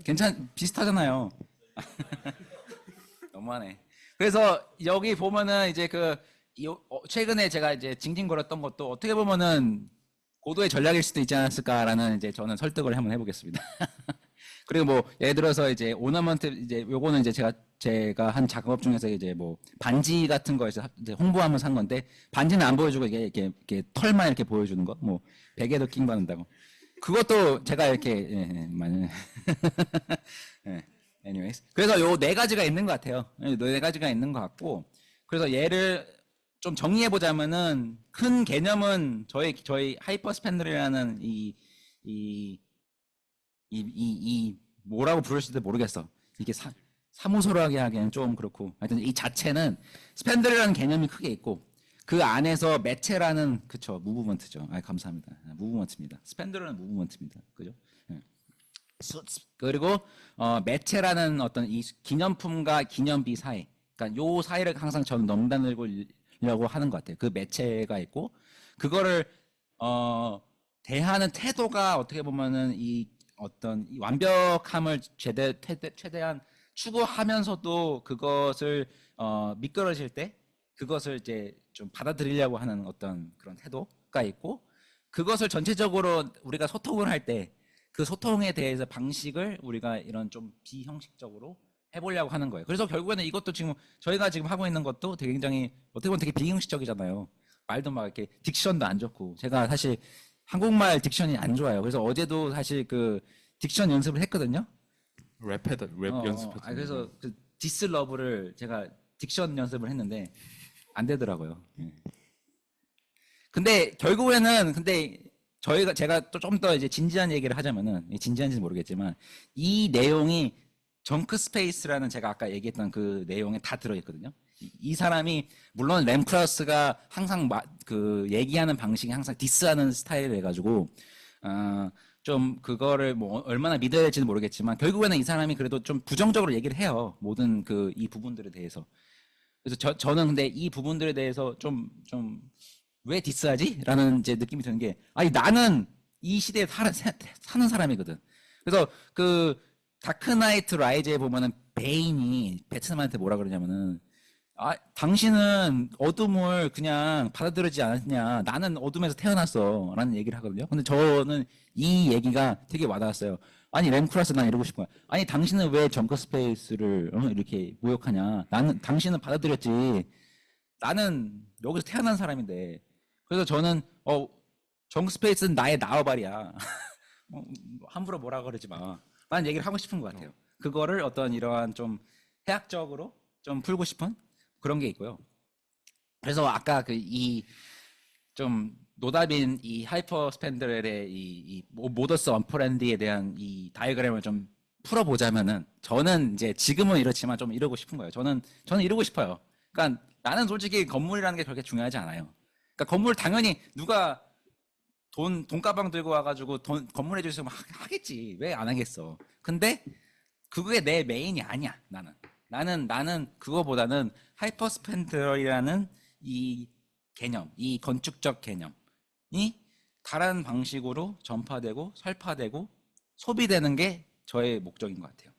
괜찮 비슷하잖아요. 너무하네. 그래서 여기 보면은 이제 최근에 제가 이제 징징거렸던 것도 어떻게 보면은 고도의 전략일 수도 있지 않았을까라는 이제 저는 설득을 한번 해보겠습니다. 그리고 뭐 예를 들어서 이제 오너먼트 이제 요거는 이제 제가 한 작업 중에서 이제 뭐 반지 같은 거에서 이제 홍보하면 산 건데 반지는 안 보여주고 이렇게 털만 이렇게 보여주는 거 뭐 베개도 킹 받는다고 그것도 제가 이렇게 많이 anyways. 그래서 요 4가지가 있는 것 같아요. 4가지가 있는 것 같고 그래서 얘를 좀 정리해 보자면은 큰 개념은 저희 하이퍼 스팬들이라는 이 뭐라고 부르실지 모르겠어. 이게 사무소라게 하기에는 좀 그렇고 하여튼 이 자체는 스팬들이라는 개념이 크게 있고 그 안에서 매체라는 그쵸 무브먼트죠. 감사합니다. 무브먼트입니다. 스팬들은 무브먼트입니다. 그죠? 그리고 매체라는 어떤 이 기념품과 기념비 사이 그러니까 요 사이를 항상 저는 넘나들려고 하는 것 같아요. 그 매체가 있고 그거를 대하는 태도가 어떻게 보면은 이 어떤 이 완벽함을 최대한 추구하면서도 그것을 미끄러질 때 그것을 이제 좀 받아들이려고 하는 어떤 그런 태도가 있고 그것을 전체적으로 우리가 소통을 할 때 그 소통에 대해서 방식을 우리가 이런 좀 비형식적으로 해보려고 하는 거예요. 그래서 결국에는 이것도 지금 저희가 지금 하고 있는 것도 되게 굉장히 어떻게 보면 되게 비형식적이잖아요. 말도 막 이렇게 딕션도 안 좋고 제가 사실 한국말 딕션이 안 좋아요. 그래서 어제도 사실 그 딕션 연습을 했거든요. 랩 연습했던. 그래서 그 디스 러브를 제가 딕션 연습을 했는데 안 되더라고요. 근데 결국에는 제가 또 좀 더 이제 진지한 얘기를 하자면은 진지한지는 모르겠지만 이 내용이 정크 스페이스라는 제가 아까 얘기했던 그 내용에 다 들어있거든요. 이 사람이 물론 램크라스가 항상 그 얘기하는 방식이 항상 디스하는 스타일을 해가지고 좀 그거를 뭐 얼마나 믿어야 될지는 모르겠지만 결국에는 이 사람이 그래도 좀 부정적으로 얘기를 해요. 모든 이 부분들에 대해서. 그래서 저는 근데 이 부분들에 대해서 좀 왜 디스하지? 라는 이제 느낌이 드는 게 아니 나는 이 시대에 사는 사람이거든. 그래서 그 다크나이트 라이즈에 보면은 베인이 배트맨한테 뭐라 그러냐면은 당신은 어둠을 그냥 받아들이지 않았냐. 나는 어둠에서 태어났어. 라는 얘기를 하거든요. 근데 저는 이 얘기가 되게 와닿았어요. 아니, 램크라스 난 이러고 싶은 거야. 아니, 당신은 왜 정크 스페이스를 이렇게 모욕하냐. 당신은 받아들였지. 나는 여기서 태어난 사람인데. 그래서 저는, 정크 스페이스는 나의 나와발이야. 함부로 뭐라 그러지 마. 라는 얘기를 하고 싶은 것 같아요. 그거를 어떤 이러한 좀 해학적으로 좀 풀고 싶은 그런 게 있고요. 그래서 아까 그 이 좀 노답인 이 하이퍼 스펜들의 이 모더스 언프렌디에 대한 이 다이어그램을 좀 풀어보자면은 저는 이제 지금은 이렇지만 좀 이러고 싶은 거예요. 저는 이러고 싶어요. 그러니까 나는 솔직히 건물이라는 게 그렇게 중요하지 않아요. 그러니까 건물 당연히 누가 돈가방 들고 와가지고 건물 해주시면 하겠지. 왜 안 하겠어. 근데 그게 내 메인이 아니야. 나는 그거보다는 하이퍼 스펜더이라는 이 개념, 이 건축적 개념이 다른 방식으로 전파되고 설파되고 소비되는 게 저의 목적인 것 같아요.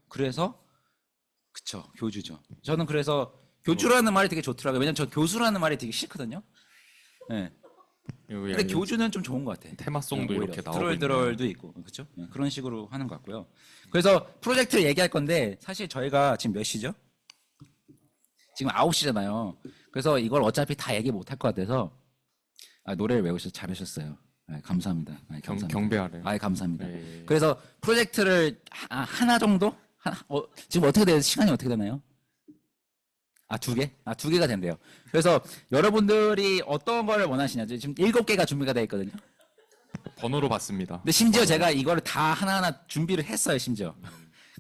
그래서 그쵸, 교주죠. 저는 그래서 교주라는 말이 되게 좋더라고요. 왜냐면 저 교수라는 말이 되게 싫거든요. 네. 근데 교주는 좀 좋은 것 같아. 테마송도 이렇게 나오고 있네요. 드롤드롤도 있고 그렇죠. 그런 식으로 하는 것 같고요. 그래서 프로젝트를 얘기할 건데 사실 저희가 지금 몇 시죠? 지금 9시잖아요. 그래서 이걸 어차피 다 얘기 못 할 것 같아서 노래를 외우셔서 잘하셨어요. 감사합니다. 감사합니다. 경배하래요. 감사합니다. 네. 그래서 프로젝트를 하나 정도? 지금 어떻게 돼요? 시간이 어떻게 되나요? 두 개? 두 개가 된대요. 그래서 여러분들이 어떤 걸 원하시냐? 지금 7개가 준비가 되어 있거든요. 번호로 받습니다. 근데 심지어 제가 이거를 다 하나하나 준비를 했어요, 심지어.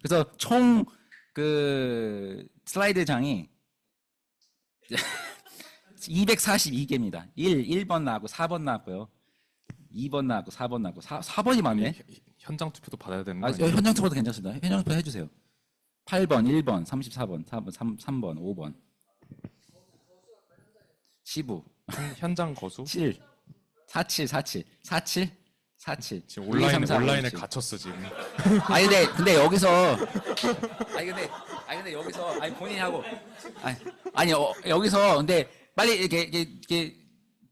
그래서 총 그 슬라이드 장이 242개입니다. 1번 나왔고 4번 나왔고요. 2번 나왔고 4번 나왔고 4번이 많네. 현장 투표도 받아야 되는 거 아니에요? 현장 투표도 괜찮습니다. 현장 투표 해주세요. 8번, 1번, 34번, 4번, 3번, 5번. 15. 현장 거수? 7. 47, 47. 47. 47. 지금 1, 2, 3, 4, 5, 온라인에 6, 7. 갇혔어 지금. 근데 여기서 근데 여기서 본인이 하고 여기서 근데 빨리 이렇게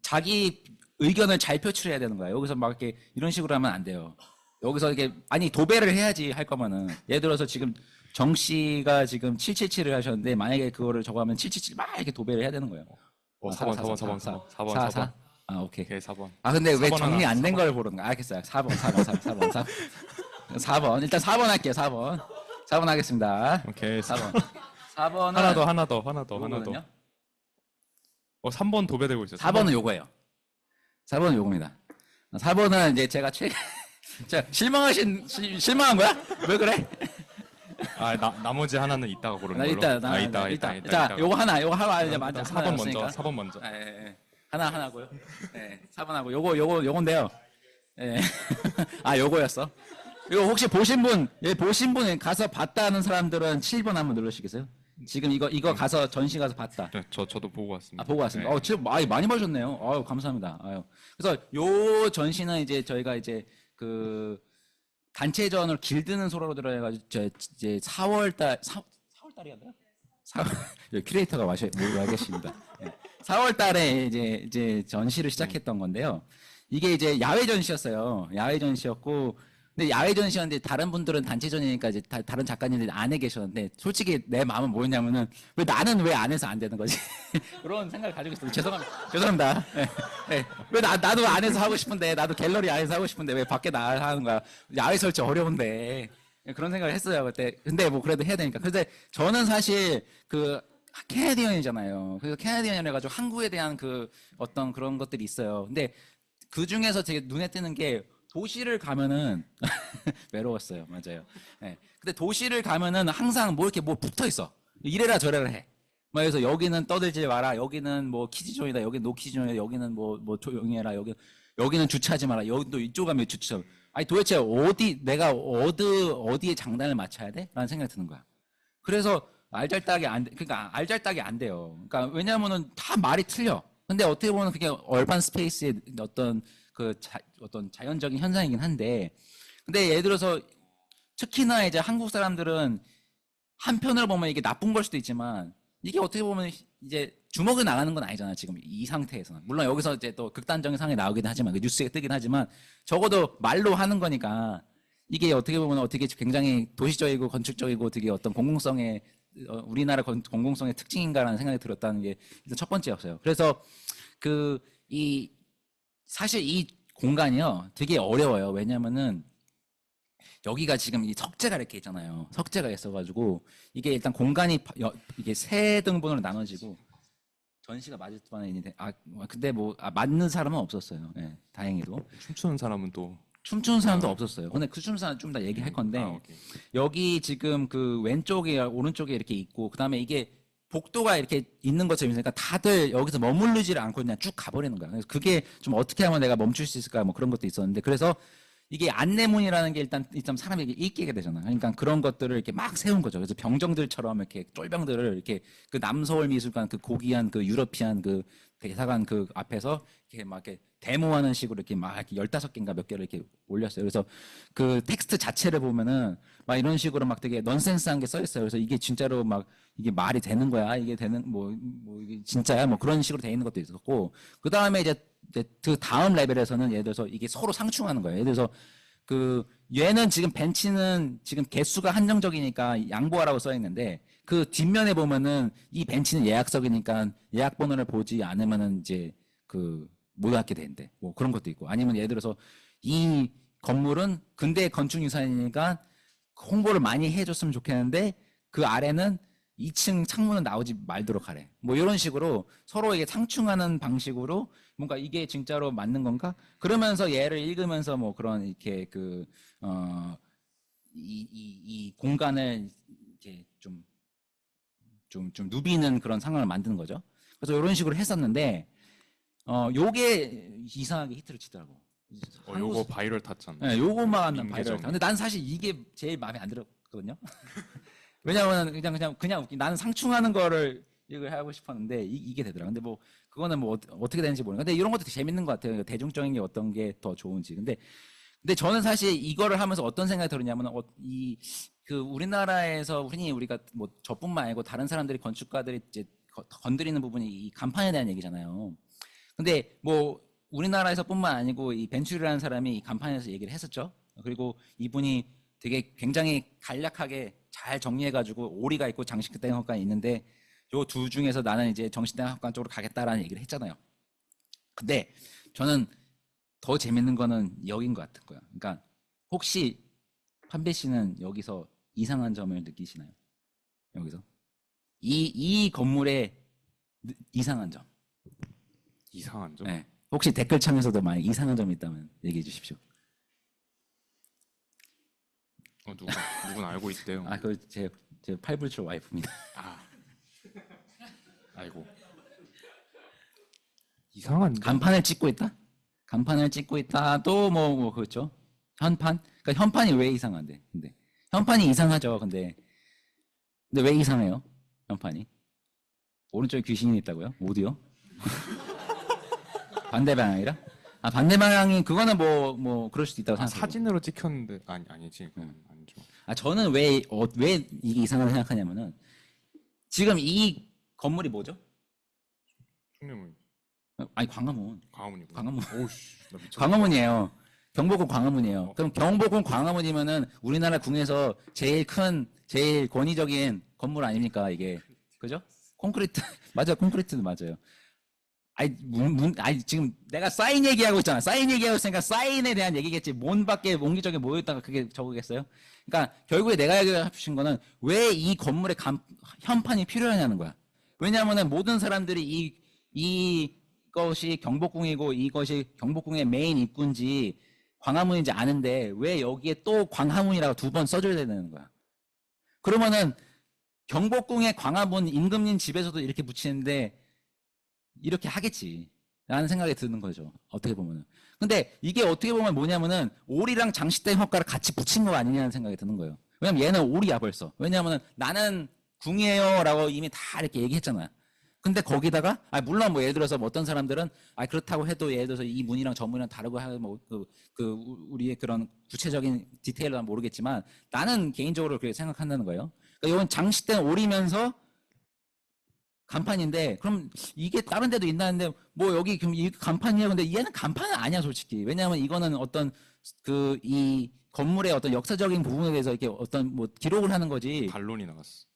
자기 의견을 잘 표출해야 되는 거야. 여기서 막 이렇게 이런 식으로 하면 안 돼요. 여기서 이렇게 도배를 해야지 할 거면은 예를 들어서 지금 정 씨가 지금 777을 하셨는데 만약에 그거를 저거 하면 777 막 이렇게 도배를 해야 되는 거예요. 4번. 오케이. 오케이, 4번. 근데 왜 4번 정리 하나, 안 된 4번. 걸 보는 거야? 알겠어요. 4번. 4번. 일단 4번 할게요. 4번 하겠습니다. 오케이. 4번. 4번은 하나 더. 3번 도배되고 있어요. 4번은 요거예요. 4번은 요겁니다. 4번은 이제 제가 실망한 거야? 왜 그래? 나머지 하나는 이따가 고르는 걸로. 이따. 자, 요거 하나 이제 맞아. 4번 먼저. 하나고요. 4번하고 요건데요. 예. 요거였어. 이거 혹시 보신 분 가서 봤다는 사람들은 7번 한번 눌러주시겠어요? 지금 이거 가서 전시 가서 봤다. 네, 저도 보고 왔습니다. 보고 왔습니다. 네. 지금 많이 봐주셨네요. 감사합니다. 그래서 요 전시는 이제 저희가 이제 그 단체전을 길드는 소로로 들어가지고 이제 4월달이었나요? 큐레이터가 와 계십니다. 4월달에 이제 전시를 시작했던 건데요. 이게 이제 야외 전시였어요. 야외 전시였고, 근데 야외 전시였는데 다른 분들은 단체전이니까 이제 다른 작가님들이 안에 계셨는데 솔직히 내 마음은 뭐였냐면은 왜 나는 왜 안에서 안 되는 거지? 그런 생각을 가지고 있어요. 죄송합니다. 왜 나도 안에서 하고 싶은데 나도 갤러리 안에서 하고 싶은데 왜 밖에 나가서 하는 거야? 야외 설치 어려운데 그런 생각을 했어요 그때. 근데 뭐 그래도 해야 되니까. 근데 저는 사실 그 캐나디언이잖아요. 그래서 캐나디언이라 가지고 한국에 대한 그 어떤 그런 것들이 있어요. 근데 그 중에서 되게 눈에 띄는 게 도시를 가면은 외로웠어요. 맞아요. 근데 도시를 가면은 항상 이렇게 붙어 있어. 이래라 저래라 해. 그래서 여기는 떠들지 마라. 여기는 뭐 키즈존이다. 여기는 노키즈존이다. 여기는 뭐 조용히 해라. 여기는 주차하지 마라. 여기도 이쪽 가면 주차. 도대체 내가 어디에 장단을 맞춰야 돼? 라는 생각이 드는 거야. 그래서 알잘딱이 안 돼요. 그러니까 왜냐면은 다 말이 틀려. 근데 어떻게 보면 그게 얼반 스페이스의 어떤 어떤 자연적인 현상이긴 한데, 근데 예를 들어서 특히나 이제 한국 사람들은 한편으로 보면 이게 나쁜 걸 수도 있지만 이게 어떻게 보면 이제 주먹을 나가는 건 아니잖아 지금 이 상태에서는. 물론 여기서 이제 또 극단적인 상황이 나오긴 하지만 그 뉴스에 뜨긴 하지만 적어도 말로 하는 거니까 이게 어떻게 보면 어떻게 굉장히 도시적이고 건축적이고 되게 어떤 공공성의 우리나라 공공성의 특징인가라는 생각이 들었다는 게 일단 첫 번째였어요. 그래서 사실 이 공간이요 되게 어려워요. 왜냐면은 여기가 지금 이 석재가 이렇게 있잖아요. 석재가 있어가지고 이게 일단 공간이 이게 세 등분으로 나눠지고 전시가 맞을 뻔한 일인데 근데 맞는 사람은 없었어요. 예, 다행히도. 춤추는 사람은 또 춤추는 사람도 없었어요. 근데 그 춤추는 사람 좀 더 얘기할 건데 오케이. 여기 지금 그 왼쪽에 오른쪽에 이렇게 있고 그다음에 이게 복도가 이렇게 있는 것처럼 있으니까 다들 여기서 머무르지를 않고 그냥 쭉 가버리는 거야. 그래서 그게 좀 어떻게 하면 내가 멈출 수 있을까 뭐 그런 것도 있었는데 그래서 이게 안내문이라는 게 일단 사람이 읽게 되잖아. 그러니까 그런 것들을 이렇게 막 세운 거죠. 그래서 병정들처럼 이렇게 쫄병들을 이렇게 그 남서울 미술관 그 고귀한 그 유러피안 그 대사관 그 앞에서 이렇게 막 이렇게 데모하는 식으로 이렇게 막 이렇게 15개인가 몇 개를 이렇게 올렸어요. 그래서 그 텍스트 자체를 보면은 막 이런 식으로 막 되게 넌센스한 게 써 있어요. 그래서 이게 진짜로 막 이게 말이 되는 거야? 이게 되는 뭐 이게 진짜야? 뭐 그런 식으로 돼 있는 것도 있었고 그 다음에 이제 그 다음 레벨에서는 예를 들어서 이게 서로 상충하는 거예요. 예를 들어서 그 얘는 지금 벤치는 지금 개수가 한정적이니까 양보하라고 써 있는데 그 뒷면에 보면은 이 벤치는 예약석이니까 예약 번호를 보지 않으면은 이제 그 못 갖게 되는데 뭐 그런 것도 있고 아니면 예를 들어서 이 건물은 근대 건축 유산이니까 홍보를 많이 해줬으면 좋겠는데 그 아래는 2층 창문은 나오지 말도록 하래. 뭐 이런 식으로 서로 이게 상충하는 방식으로 뭔가 이게 진짜로 맞는 건가? 그러면서 얘를 읽으면서 뭐 그런 이렇게 이 공간을 이렇게 좀 누비는 그런 상황을 만드는 거죠. 그래서 이런 식으로 했었는데 요게 이상하게 히트를 치더라고. 요거 바이럴 탔잖아. 네, 요거만 바이럴. 계정. 근데 난 사실 이게 제일 마음에 안 들었거든요. 왜냐면 그냥 웃기. 나는 상충하는 거를 이걸 하고 싶었는데 이게 되더라. 근데 뭐 그거는 뭐 어떻게 되는지 모르겠는데 근데 이런 것도 재밌는 것 같아요. 대중적인 게 어떤 게 더 좋은지. 근데 저는 사실 이거를 하면서 어떤 생각이 들었냐면 이 그 우리나라에서 흔히 우리가 뭐 저뿐만 아니고 다른 사람들이 건축가들이 이제 건드리는 부분이 이 간판에 대한 얘기잖아요. 근데 뭐 우리나라에서뿐만 아니고 이 벤츄리라는 사람이 이 간판에서 얘기를 했었죠. 그리고 이분이 되게 굉장히 간략하게 잘 정리해가지고 오리가 있고 장식대학관 있는데 요 두 중에서 나는 이제 정신대학관 쪽으로 가겠다라는 얘기를 했잖아요. 근데 저는 더 재밌는 거는 여긴 것 같은 거야. 그러니까 혹시 판배 씨는 여기서 이상한 점을 느끼시나요? 여기서 이 건물의 이상한 점. 이상한 점? 네. 혹시 댓글창에서도 만약 이상한 점이 있다면 얘기해 주십시오. 누군 알고 있대요. 그거 제 팔불출 와이프입니다. 아이고. 이상한 점? 간판을 찍고 있다? 간판을 찍고 있다. 또 뭐 그렇죠. 현판? 그러니까 현판이 왜 이상한데? 근데 현판이 이상하죠. 근데 왜 이상해요? 현판이? 오른쪽에 귀신이 있다고요? 어디요? 반대 방향이라? 반대 방향이 그거는 뭐 그럴 수도 있다고 생각해요. 사진으로 찍혔는데 아니지. 그건 아니죠. 저는 왜 이게 이상하다고 생각하냐면은 지금 이 건물이 뭐죠? 흉내문. 아니 광화문. 광화문이고. 광화문. 오우씨, 나 미쳤다. 광화문이에요. 경복궁 광화문이에요. 그럼 경복궁 광화문이면은 우리나라 궁에서 제일 권위적인 건물 아닙니까 이게? 그죠? 콘크리트 맞아요. 콘크리트도 맞아요. 아니 지금 내가 사인 얘기하고 있잖아. 사인 얘기하고 있으니까 사인에 대한 얘기겠지. 뭔 밖에 옹기종기 모여있다가 그게 적으겠어요? 그러니까 결국에 내가 얘기해 주신 거는 왜 이 건물에 현판이 필요하냐는 거야. 왜냐하면은 모든 사람들이 이것이 경복궁이고 이것이 경복궁의 메인 입구인지 광화문인지 아는데 왜 여기에 또 광화문이라고 2번 써줘야 되는 거야. 그러면은 경복궁의 광화문 임금님 집에서도 이렇게 붙이는데 이렇게 하겠지 라는 생각이 드는 거죠. 어떻게 보면은. 근데 이게 어떻게 보면 뭐냐면은 오리랑 장식대 효과를 같이 붙인 거 아니냐는 생각이 드는 거예요. 왜냐면 얘는 오리야 벌써. 왜냐면은 나는 궁이에요 라고 이미 다 이렇게 얘기했잖아요. 근데 거기다가 물론 뭐 예를 들어서 뭐 어떤 사람들은 그렇다고 해도 예를 들어서 이 문이랑 저 문이랑 다르고 뭐 우리의 그런 구체적인 디테일은 모르겠지만 나는 개인적으로 그렇게 생각한다는 거예요. 그러니까 이건 장식된 오리면서 간판인데 그럼 이게 다른 데도 있나는데 뭐 여기 그럼 이 간판이야. 근데 얘는 간판은 아니야 솔직히. 왜냐하면 이거는 어떤 이 건물의 어떤 역사적인 부분에 대해서 이렇게 어떤 뭐 기록을 하는 거지. 반론이 나갔어.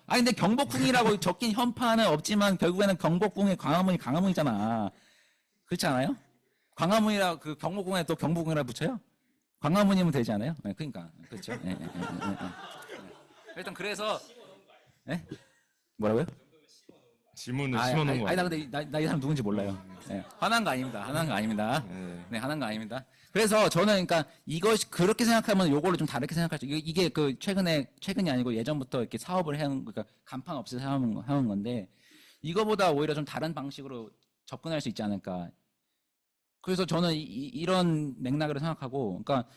근데 경복궁이라고 적힌 현판은 없지만 결국에는 경복궁의 광화문이잖아. 그렇지 않아요? 광화문이라 그 경복궁에 또 경복궁이라 붙여요? 광화문이면 되지 않아요? 네, 그러니까 그렇죠. 네. 일단 그래서 뭐라고요? 질문을 심어놓은 거 나 같아요. 근데 나 이 사람 누군지 몰라요. 네, 화난 거 아닙니다. 화난 거 아닙니다. 네. 네, 화난 거 아닙니다. 그래서 저는 그러니까 이것이 그렇게 생각하면 요거를 좀 다르게 생각하죠. 이게 그 최근이 아니고 예전부터 이렇게 사업을 해온 그러니까 간판 없이 해온 건데 이거보다 오히려 좀 다른 방식으로 접근할 수 있지 않을까. 그래서 저는 이런 맥락으로 생각하고, 그러니까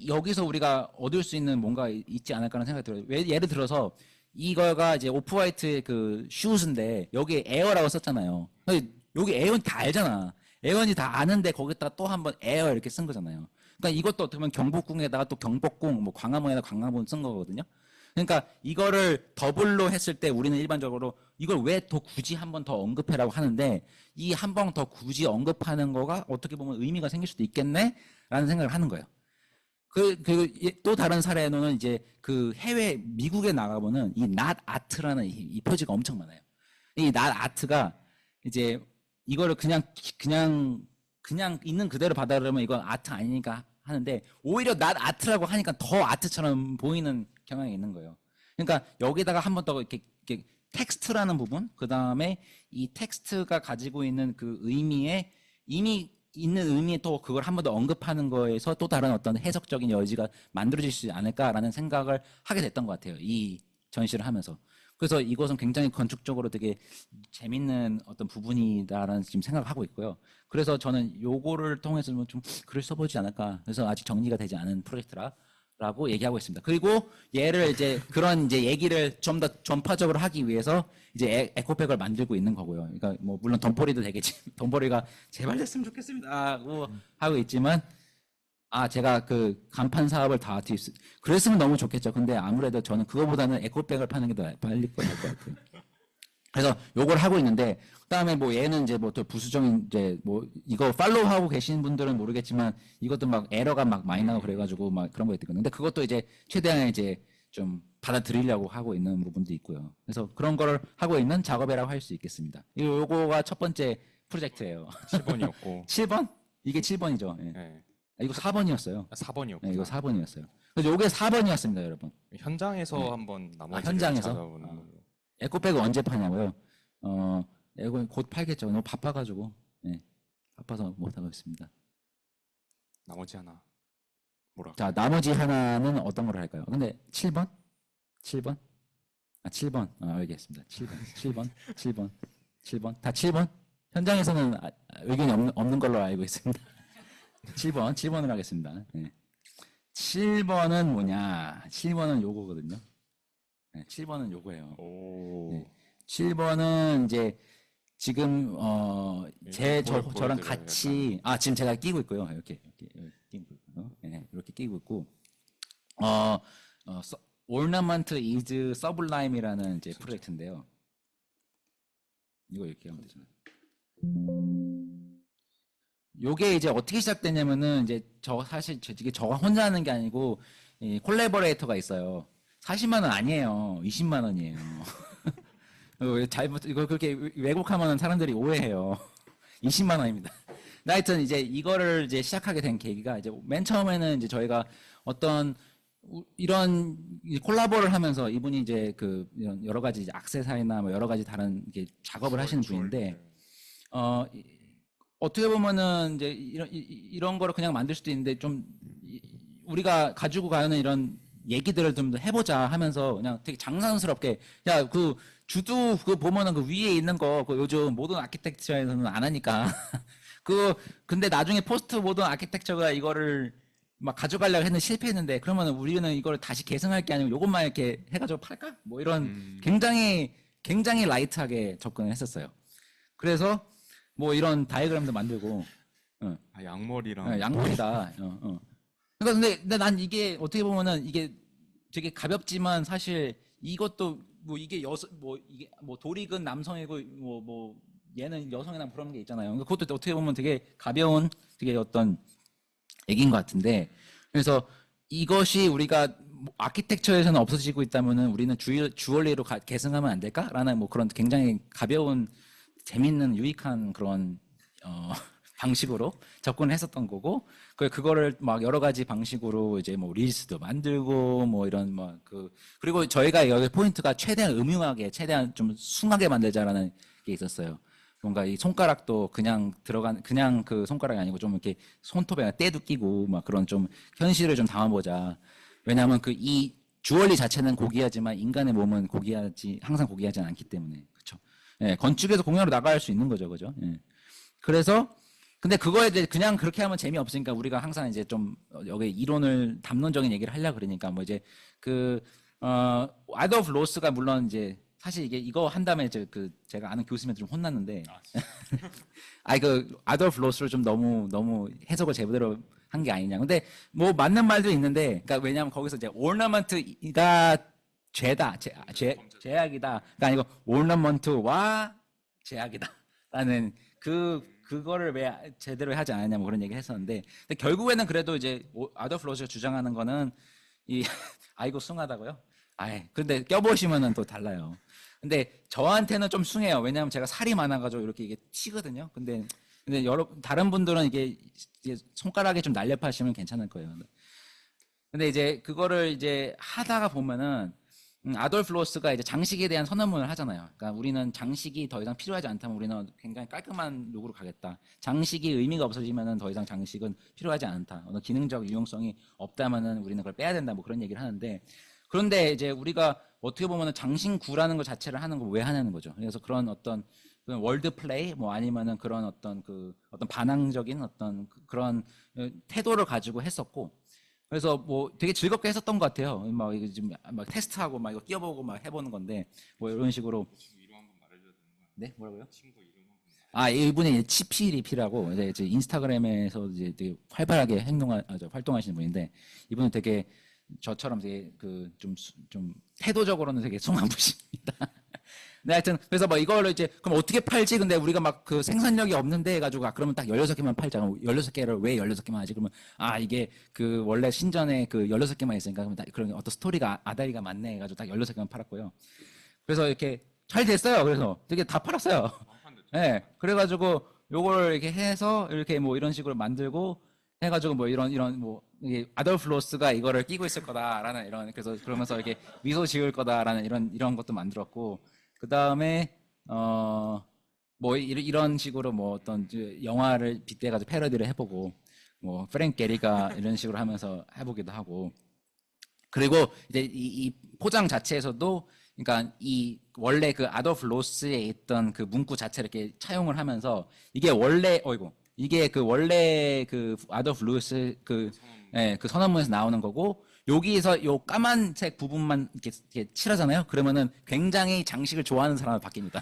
여기서 우리가 얻을 수 있는 뭔가 있지 않을까라는 생각이 들어요. 예를 들어서 이거가 이제 오프화이트의 그 슈즈인데 여기에 에어라고 썼잖아요. 근데 여기 에어는 다 알잖아. 에어는 다 아는데 거기다가 또 한번 에어 이렇게 쓴 거잖아요. 그러니까 이것도 어떻게 보면 경복궁에다가 또 경복궁, 뭐 광화문에다가 광화문 쓴 거거든요. 그러니까 이거를 더블로 했을 때 우리는 일반적으로 이걸 왜 더 굳이 한 번 더 언급해라고 하는데 이 한 번 더 굳이 언급하는 거가 어떻게 보면 의미가 생길 수도 있겠네라는 생각을 하는 거예요. 또 다른 사례로는 이제 그 해외 미국에 나가보면 이 not art라는 이 표지가 엄청 많아요. 이 not art가 이제 이거를 그냥 있는 그대로 받아들으면 이건 아트 아니니까 하는데 오히려 not art라고 하니까 더 아트처럼 보이는 경향이 있는 거예요. 그러니까 여기다가 한 번 더 이렇게 텍스트라는 부분, 그 다음에 이 텍스트가 가지고 있는 그 의미에 이미 있는 의미에 또 그걸 한 번 더 언급하는 거에서 또 다른 어떤 해석적인 여지가 만들어질 수 있지 않을까라는 생각을 하게 됐던 것 같아요. 이 전시를 하면서. 그래서 이것은 굉장히 건축적으로 되게 재밌는 어떤 부분이다라는 지금 생각을 하고 있고요. 그래서 저는 요거를 통해서 좀 글을 써보지 않을까. 그래서 아직 정리가 되지 않은 프로젝트라고 얘기하고 있습니다. 그리고 얘를 이제 그런 이제 얘기를 좀 더 전파적으로 하기 위해서 이제 에코백을 만들고 있는 거고요. 그러니까 뭐 물론 덤보리도 되겠지. 덤보리가 제발 됐으면 좋겠습니다. 하고 있지만 제가 그 간판 사업을 다 그랬으면 너무 좋겠죠. 근데 아무래도 저는 그거보다는 에코백을 파는 게 더 빨리 걸릴 것 같아요. 그래서 요걸 하고 있는데 그다음에 뭐 얘는 이제 뭐 또 부수적인 이제 뭐 이거 팔로우 하고 계신 분들은 모르겠지만 이것도 막 에러가 막 많이 나고 그래가지고 막 그런 거 있거든요. 근데 그것도 이제 최대한 이제 좀 받아들이려고 하고 있는 부분도 있고요. 그래서 그런 거를 하고 있는 작업이라고 할 수 있겠습니다. 요거가 첫 번째 프로젝트예요. 7번이었고 7번? 이게 7번이죠. 예. 네. 이거 4번이었어요. 4번이었고 네, 이거 4번이었어요. 그래서 요게 4번이었습니다, 여러분. 현장에서 네. 한번 나머지 현장에서? 찾아보는 걸로. 에코백을 언제 파냐고요? 이거 곧 팔겠죠. 너무 바빠가지고. 네, 바빠서 못하고 있습니다. 나머지 하나 뭐라? 자, 나머지 하나는 어떤 걸 할까요? 근데 7번? 7번? 7번. 알겠습니다. 7번. 다 7번? 현장에서는 의견이 없는 걸로 알고 있습니다. 7번을 하겠습니다. 네. 7번은 뭐냐? 7번은 요거거든요. 네, 7번은 요거예요. 오. 네. 7번은 이제 지금 저랑 같이 지금 제가 끼고 있고요. 이렇게 끼고 있고요. 네, 이렇게 끼고 있고 Ornament is Sublime이라는 이제 프로젝트인데요. 이거 이렇게 하면 되잖아요. 요게 이제 어떻게 시작됐냐면은 이제 사실 이게 저가 혼자 하는 게 아니고 콜라보레이터가 있어요. 40만 원 아니에요. 20만 원이에요. 이걸 그렇게 왜곡하면 사람들이 오해해요. 20만 원입니다. 하여튼 이제 이거를 이제 시작하게 된 계기가 이제 맨 처음에는 이제 저희가 어떤 이런 콜라보를 하면서 이분이 이제 그 여러 가지 이제 액세서리나 뭐 여러 가지 다른 작업을 하시는 분인데 어떻게 보면은 이제 이런 거를 그냥 만들 수도 있는데 좀 우리가 가지고 가는 이런 얘기들을 좀 더 해보자 하면서 그냥 되게 장난스럽게 그 주도 그 보면은 그 위에 있는 거 요즘 모던 아키텍처에서는 안 하니까 근데 나중에 포스트 모던 아키텍처가 이거를 막 가져가려고 했는데 실패했는데 그러면 우리는 이걸 다시 계승할 게 아니고 요것만 이렇게 해가지고 팔까? 뭐 이런 굉장히 라이트하게 접근을 했었어요. 그래서 뭐 이런 다이어그램도 만들고 양머리랑 양머리다. 그러니까 근데 난 이게 어떻게 보면은 이게 되게 가볍지만 사실 이것도 뭐 이게 이게 뭐 도리근 남성이고 뭐 얘는 여성이나 그런 게 있잖아요. 그러니까 그것도 어떻게 보면 되게 가벼운 되게 어떤 얘기인 것 같은데 그래서 이것이 우리가 아키텍처에서는 없어지고 있다면은 우리는 주얼리로 계승하면 안 될까라는 뭐 그런 굉장히 가벼운 재밌는 유익한 그런 방식으로 접근을 했었던 거고, 그거를 막 여러 가지 방식으로 이제 뭐 릴스도 만들고 뭐 이런 뭐 그리고 저희가 여기 포인트가 최대한 음흉하게, 최대한 좀 숭하게 만들자라는 게 있었어요. 뭔가 이 손가락도 그냥 그 손가락이 아니고 좀 이렇게 손톱에 때도 끼고 막 그런 좀 현실을 좀 담아보자. 왜냐하면 그 이 주얼리 자체는 고귀하지만 인간의 몸은 항상 고귀하지 않기 때문에. 그렇죠. 예, 건축에서 공연으로 나갈 수 있는 거죠. 그죠? 예. 그래서 근데 그거에 대해 그냥 그렇게 하면 재미없으니까 우리가 항상 이제 좀 여기 이론을 담론적인 얘기를 하려고 그러니까 뭐 이제 아도프 로스가 물론 이제 사실 이거 한 다음에 제가 아는 교수님한테 좀 혼났는데 아도프 로스를 좀 너무 해석을 제대로 한 게 아니냐. 근데 뭐 맞는 말도 있는데 그러니까 왜냐하면 거기서 이제 ornament가 제약이다. 그러니까 아니고 ornament와 제약이다라는 그거를 왜 제대로 하지 않았냐 뭐 그런 얘기를 했었는데 근데 결국에는 그래도 이제 아도프 로스가 주장하는 거는 이거 숭하다고요? 근데 껴보시면은 또 달라요. 근데 저한테는 좀 숭해요. 왜냐하면 제가 살이 많아가지고 이렇게 이게 튀거든요. 근데 다른 분들은 이게 손가락에 좀 날렵하시면 괜찮을 거예요. 근데 이제 그거를 이제 하다가 보면은 아돌프 로스가 이제 장식에 대한 선언문을 하잖아요. 그러니까 우리는 장식이 더 이상 필요하지 않다면 우리는 굉장히 깔끔한 룩으로 가겠다. 장식이 의미가 없어지면은 더 이상 장식은 필요하지 않다. 어느 기능적 유용성이 없다면은 우리는 그걸 빼야 된다. 뭐 그런 얘기를 하는데 그런데 이제 우리가 어떻게 보면은 장신구라는 것 자체를 하는 거 왜 하냐는 거죠. 그래서 그런 어떤 월드 플레이 뭐 아니면은 그런 어떤 어떤 반항적인 어떤 그런 태도를 가지고 했었고 그래서 뭐 되게 즐겁게 했었던 것 같아요. 막 이거 지금 막 테스트하고 막 이거 끼워보고 막 해보는 건데 뭐 이런 식으로. 친구 이름 한번 말해줘야 되는 거야. 네, 뭐라고요? 친구 이름 한번. 이분이 치피리피라고 이제 인스타그램에서 이제 되게 활발하게 활동하시는 분인데 이분은 되게 저처럼 되게 좀 태도적으로는 되게 숭한 분입니다. 네, 하여튼 그래서 뭐 이걸로 이제 그럼 어떻게 팔지? 근데 우리가 막 생산력이 없는데 해가지고 그러면 딱 16개만 팔자. 16개를 왜 16개만 하지? 그러면 이게 원래 신전에 16개만 있으니까 그러면 그런 어떤 스토리가 아다리가 많네 해가지고 딱 16개만 팔았고요. 그래서 이렇게 잘 됐어요. 그래서 되게 다 팔았어요. 네, 그래가지고 요걸 이렇게 해서 이렇게 뭐 이런 식으로 만들고 해가지고 뭐 이런 뭐 이게 아돌프 로스가 이거를 끼고 있을 거다라는 그래서 그러면서 이렇게 미소 지을 거다라는 이런 것도 만들었고 그 다음에 뭐 이런 식으로 뭐 어떤 영화를 빗대가지고 패러디를 해보고 뭐 프랭크 게리가 이런 식으로 하면서 해보기도 하고 그리고 이제 이 포장 자체에서도 그러니까 원래 아도프 로스에 있던 문구 자체를 이렇게 차용을 하면서 이게 원래 원래 아도프 로스 선언문에서 나오는 거고 여기서 요 까만색 부분만 이렇게 칠하잖아요. 그러면은 굉장히 장식을 좋아하는 사람으로 바뀝니다.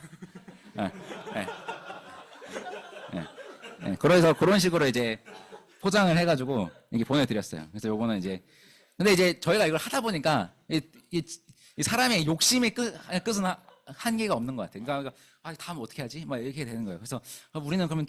그래서 그런 식으로 이제 포장을 해가지고 이렇게 보내드렸어요. 그래서 요거는 이제 근데 이제 저희가 이걸 하다 보니까 이 사람의 욕심의 끝은 한계가 없는 것 같아요. 그러니까 다음 어떻게 하지? 막 이렇게 되는 거예요. 그래서 우리는 그러면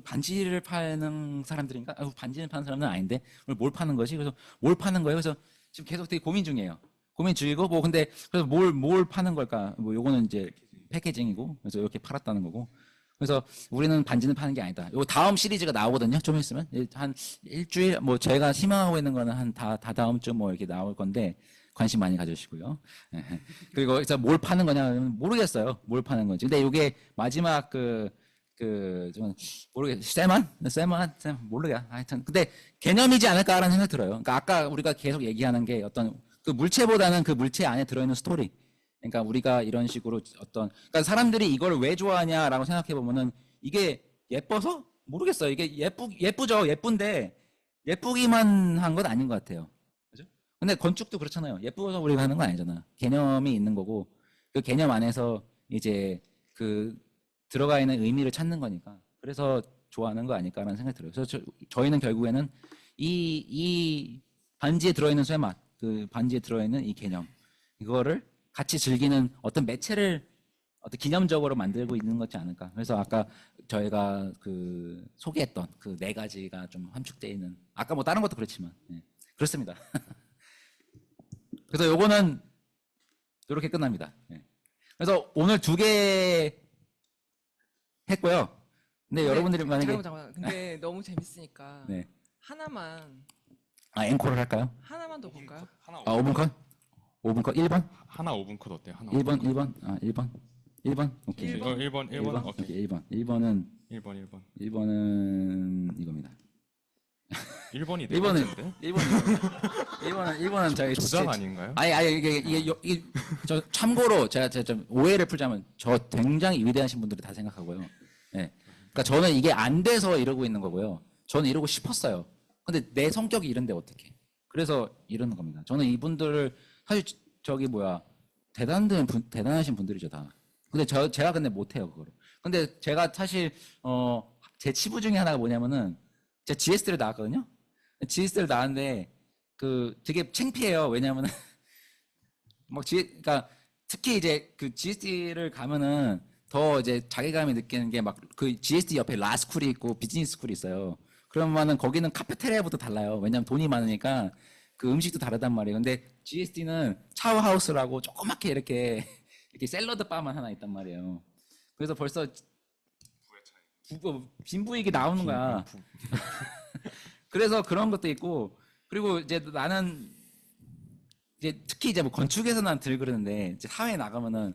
반지를 파는 사람들인가? 반지를 파는 사람은 아닌데 뭘 파는 거지? 그래서 뭘 파는 거예요? 그래서 지금 계속 되게 고민 중이에요. 고민 중이고 뭐 근데 그래서 뭘 파는 걸까? 뭐 요거는 이제 패키징이고 그래서 이렇게 팔았다는 거고. 그래서 우리는 반지는 파는 게 아니다. 요 다음 시리즈가 나오거든요. 좀 있으면 한 일주일 뭐 제가 희망하고 있는 거는 한 다음 주 뭐 이렇게 나올 건데. 관심 많이 가져주시고요. 그리고 그래서 뭘 파는 거냐면 모르겠어요. 뭘 파는 건지. 근데 이게 마지막 좀 모르겠어요. 세만 모르겠어요. 하여튼 근데 개념이지 않을까라는 생각이 들어요. 그러니까 아까 우리가 계속 얘기하는 게 어떤 물체보다는 물체 안에 들어있는 스토리. 그러니까 우리가 이런 식으로 그러니까 사람들이 이걸 왜 좋아하냐라고 생각해 보면은 이게 예뻐서 모르겠어요. 이게 예쁘죠. 예쁜데 예쁘기만 한 건 아닌 것 같아요. 근데 건축도 그렇잖아요. 예쁘어서 우리가 하는 건 아니잖아. 개념이 있는 거고 그 개념 안에서 이제 들어가 있는 의미를 찾는 거니까 그래서 좋아하는 거 아닐까라는 생각이 들어요. 그래서 저희는 결국에는 이 반지에 들어있는 쇠맛, 반지에 들어있는 이 개념 이거를 같이 즐기는 어떤 매체를 어떤 기념적으로 만들고 있는 거지 않을까. 그래서 아까 저희가 소개했던 4가지가 좀 함축되어 있는 아까 뭐 다른 것도 그렇지만 그렇습니다. 그래서 요거는 이렇게 끝납니다. 그래서 오늘 2개 했고요. 근데 여러분들이 만약에 잠깐만. 근데 너무 재밌으니까 네. 하나만 앵콜을 할까요? 하나만 더 볼까요? 하나 5분 컷? 5분 컷 1번? 하나 5분 컷 어때요? 하나 1번 1번? 1번? 오케이. 1번 1번 오케이. 오케이. 1번은 1번 이겁니다. 1번이 네 1번은 번째인데? 1번은 저희 부작 아닌가요? 아니 이게 저 참고로 제가 좀 오해를 풀자면 저 굉장히 위대하신 분들이 다 생각하고요. 예. 그러니까 저는 이게 안 돼서 이러고 있는 거고요. 저는 이러고 싶었어요. 근데 내 성격이 이런데 어떡해. 그래서 이러는 겁니다. 저는 이분들을 사실 대단하신 분들이죠 다. 근데 제가 근데 못해요 그거를. 근데 제가 사실 제 치부 중에 하나가 뭐냐면은 제가 GS를 나왔거든요. GS를 나왔는데 그 되게 창피해요. 왜냐면은 그러니까 특히 이제 그 GS를 가면은 더 이제 자괴감이 느끼는 게 막 그 GST 옆에 라스쿨이 있고 비즈니스 스쿨이 있어요. 그러면은 거기는 카페테리아부터 달라요. 왜냐면 돈이 많으니까 그 음식도 다르단 말이에요. 근데 GST는 샤워하우스라고 조그맣게 이렇게 샐러드 바만 하나 있단 말이에요. 그래서 벌써 빈부익이 나오는 거야. 그래서 그런 것도 있고, 그리고 이제 나는 이제 특히 이제 뭐 건축에서 난 들 그러는데 이제 사회에 나가면은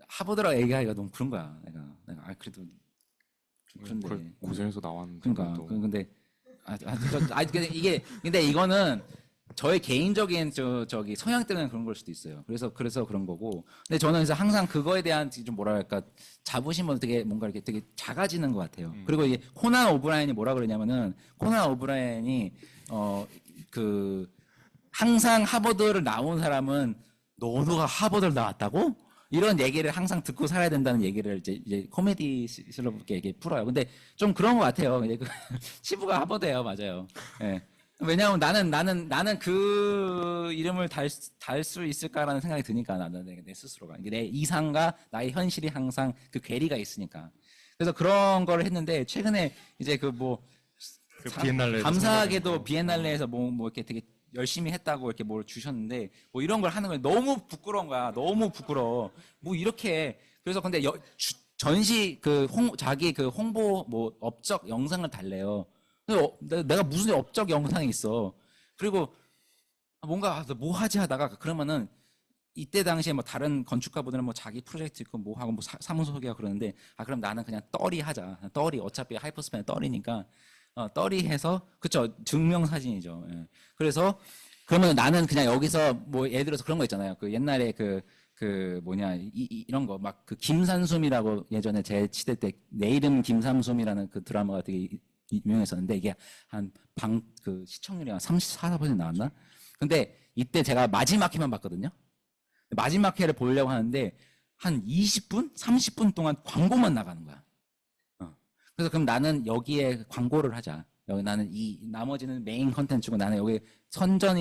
하버드라고 얘기하기가 너무 그런 거야. 내가 그래도 좀 그런데 고생해서 나왔는데 그러니까 또. 근데 근데 이거는 저의 개인적인 저기 성향 때문에 그런 걸 수도 있어요. 그래서 그런 거고. 근데 저는 그래서 항상 그거에 대한 좀 뭐랄까 자부심은 되게 뭔가 이렇게 되게 작아지는 것 같아요. 그리고 이게 코난 오브라이언이 뭐라 그러냐면은 코난 오브라이언이 그 항상 하버드를 나온 사람은 너가 하버드를 나왔다고? 이런 얘기를 항상 듣고 살아야 된다는 얘기를 이제 코미디스럽게 얘기 풀어요. 근데 좀 그런 것 같아요. 이제 그 치부가 하버드예요, 맞아요. 예. 왜냐하면 나는 그 이름을 달 수 있을까라는 생각이 드니까 나는 내 스스로가 내 이상과 나의 현실이 항상 그 괴리가 있으니까. 그래서 그런 걸 했는데 최근에 이제 그 비엔날레 감사하게도 비엔날레에서 뭐 이렇게 되게 열심히 했다고 이렇게 뭘 주셨는데 뭐 이런 걸 하는 거 너무 부끄러운 거야. 너무 부끄러워. 뭐 이렇게 그래서 근데 전시 자기 그 홍보 뭐 업적 영상을 달래요. 내가 무슨 업적 영상이 있어. 그리고 뭔가 뭐 하지 하다가 그러면은 이때 당시에 뭐 다른 건축가분들은 뭐 자기 프로젝트 있고 뭐 하고 뭐 사무소 소개하고 그러는데 그럼 나는 그냥 떨이 하자. 떨이 어차피 하이퍼스팬 떨이니까 떨이 해서 그쵸 증명 사진이죠. 예. 그래서 그러면 나는 그냥 여기서 뭐 예를 들어서 그런 거 있잖아요. 그 옛날에 이런 거 막 그 김산숨이라고 예전에 제 시대 때 내 이름 김삼숨이라는 그 드라마가 되게 유명했었는데 이게 그 시청률이 한 34% 나왔나? 근데 이때 제가 마지막 회만 봤거든요. 마지막 회를 보려고 하는데 한 20분, 30분 동안 광고만 나가는 거야. 그래서 그럼 나는 여기에 광고를 하자. 여기 나는 나머지는 메인 컨텐츠고 나는 여기 선전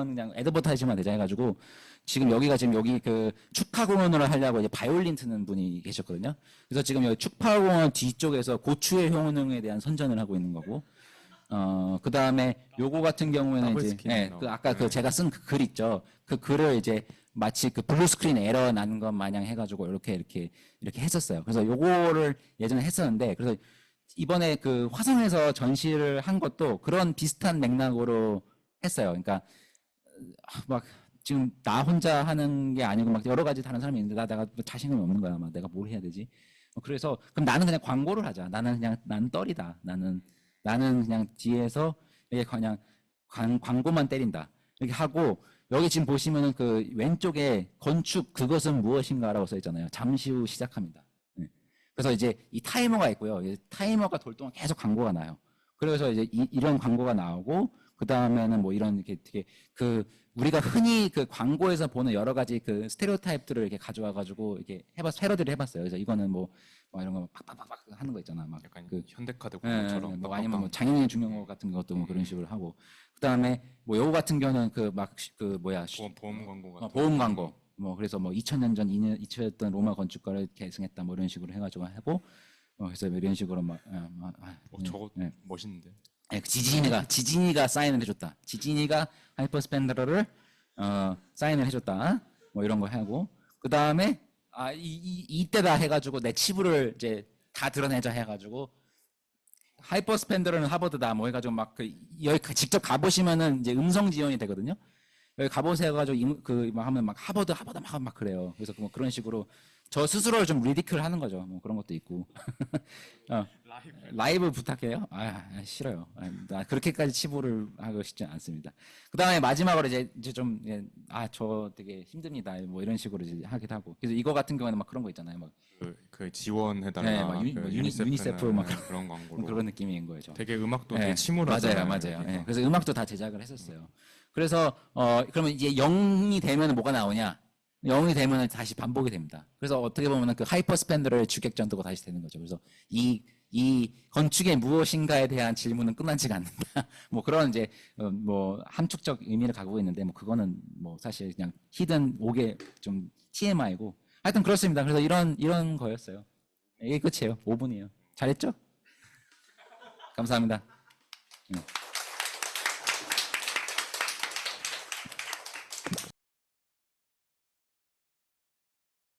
그냥 애드버타이즈만 되자 해가지고 지금 여기 그 축하 공연을 하려고 이제 바이올린 트는 분이 계셨거든요. 그래서 지금 여기 축하 공연 뒤쪽에서 고추의 효능에 대한 선전을 하고 있는 거고, 그 다음에 요거 같은 경우에는 이제 아까 제가 쓴 그 글 있죠. 그 글을 이제 마치 그 블루 스크린 에러 나는 것 마냥 해가지고 이렇게 했었어요. 그래서 요거를 예전에 했었는데 그래서 이번에 그 화성에서 전시를 한 것도 그런 비슷한 맥락으로 했어요. 그러니까 막 지금 나 혼자 하는 게 아니고 막 여러 가지 다른 사람이 있는데 내가 자신감이 없는 거야. 막 내가 뭘 해야 되지? 그래서 그럼 나는 그냥 광고를 하자. 나는 떨이다. 나는 그냥 뒤에서 이게 그냥 광고만 때린다. 이렇게 하고 여기 지금 보시면은 그 왼쪽에 건축 그것은 무엇인가라고 써 있잖아요. 잠시 후 시작합니다. 네. 그래서 이제 이 타이머가 있고요. 타이머가 돌 동안 계속 광고가 나요. 그래서 이제 이런 광고가 나오고 그 다음에는 뭐 이런 이렇게 되게 우리가 흔히 그 광고에서 보는 여러 가지 그 스테레오타입들을 이렇게 가져와가지고 이렇게 패러디를 해봤어요. 그래서 이거는 뭐 이런 거 팍팍팍 하는 거 있잖아. 막 약간 그 현대카드 공연처럼 뭐 아니면 뭐 장인의 중요한 같은 것도 뭐 그런 식으로 하고 그다음에 뭐 요거 같은 경우는 보험 광고 같은 보험 광고 뭐 그래서 뭐 2000년 전 이처였던 로마 건축가를 계승했다 뭐 이런 식으로 해가지고 하고 그래서 이런 식으로 저거 멋있는데. 지진이가 사인을 해줬다. 지진이가 하이퍼스펜더러를 사인을 해줬다. 뭐 이런 거 하고 그 다음에 이때다 해가지고 내 치부를 이제 다 드러내자 해가지고 하이퍼 스펜더는 하버드다 뭐 해가지고 막 여기 직접 가보시면은 이제 음성 지원이 되거든요. 여기 가보세요 해가지고 막 하면 막 하버드 막 그래요. 그래서 뭐 그런 식으로 저 스스로를 좀 리디클 하는 거죠. 뭐 그런 것도 있고. 라이브 부탁해요? 싫어요. 나 그렇게까지 치부를 하고 싶지 않습니다. 그 다음에 마지막으로 이제 좀, 저 되게 힘듭니다. 뭐 이런 식으로 이제 하기도 하고. 그래서 이거 같은 경우에는 막 그런 거 있잖아요. 막 그 지원해달라. 네, 막 유니세프 막 그런 광고로. 뭐 그런 느낌인 거예요. 저. 되게 음악도 네, 되게 침울하잖아요. 맞아요. 네, 그래서 음악도 다 제작을 했었어요. 그래서 그러면 이제 0이 되면 뭐가 나오냐? 0이 되면 다시 반복이 됩니다. 그래서 어떻게 보면 그 하이퍼 스펜더의 주객 전도가 다시 되는 거죠. 그래서 이 건축의 무엇인가에 대한 질문은 끝나지가 않는다. 뭐 그런 이제 뭐 함축적 의미를 갖고 있는데 뭐 그거는 뭐 사실 그냥 히든 옥의 좀 TMI고 하여튼 그렇습니다. 그래서 이런 거였어요. 이게 끝이에요. 5분이에요. 잘했죠? 감사합니다.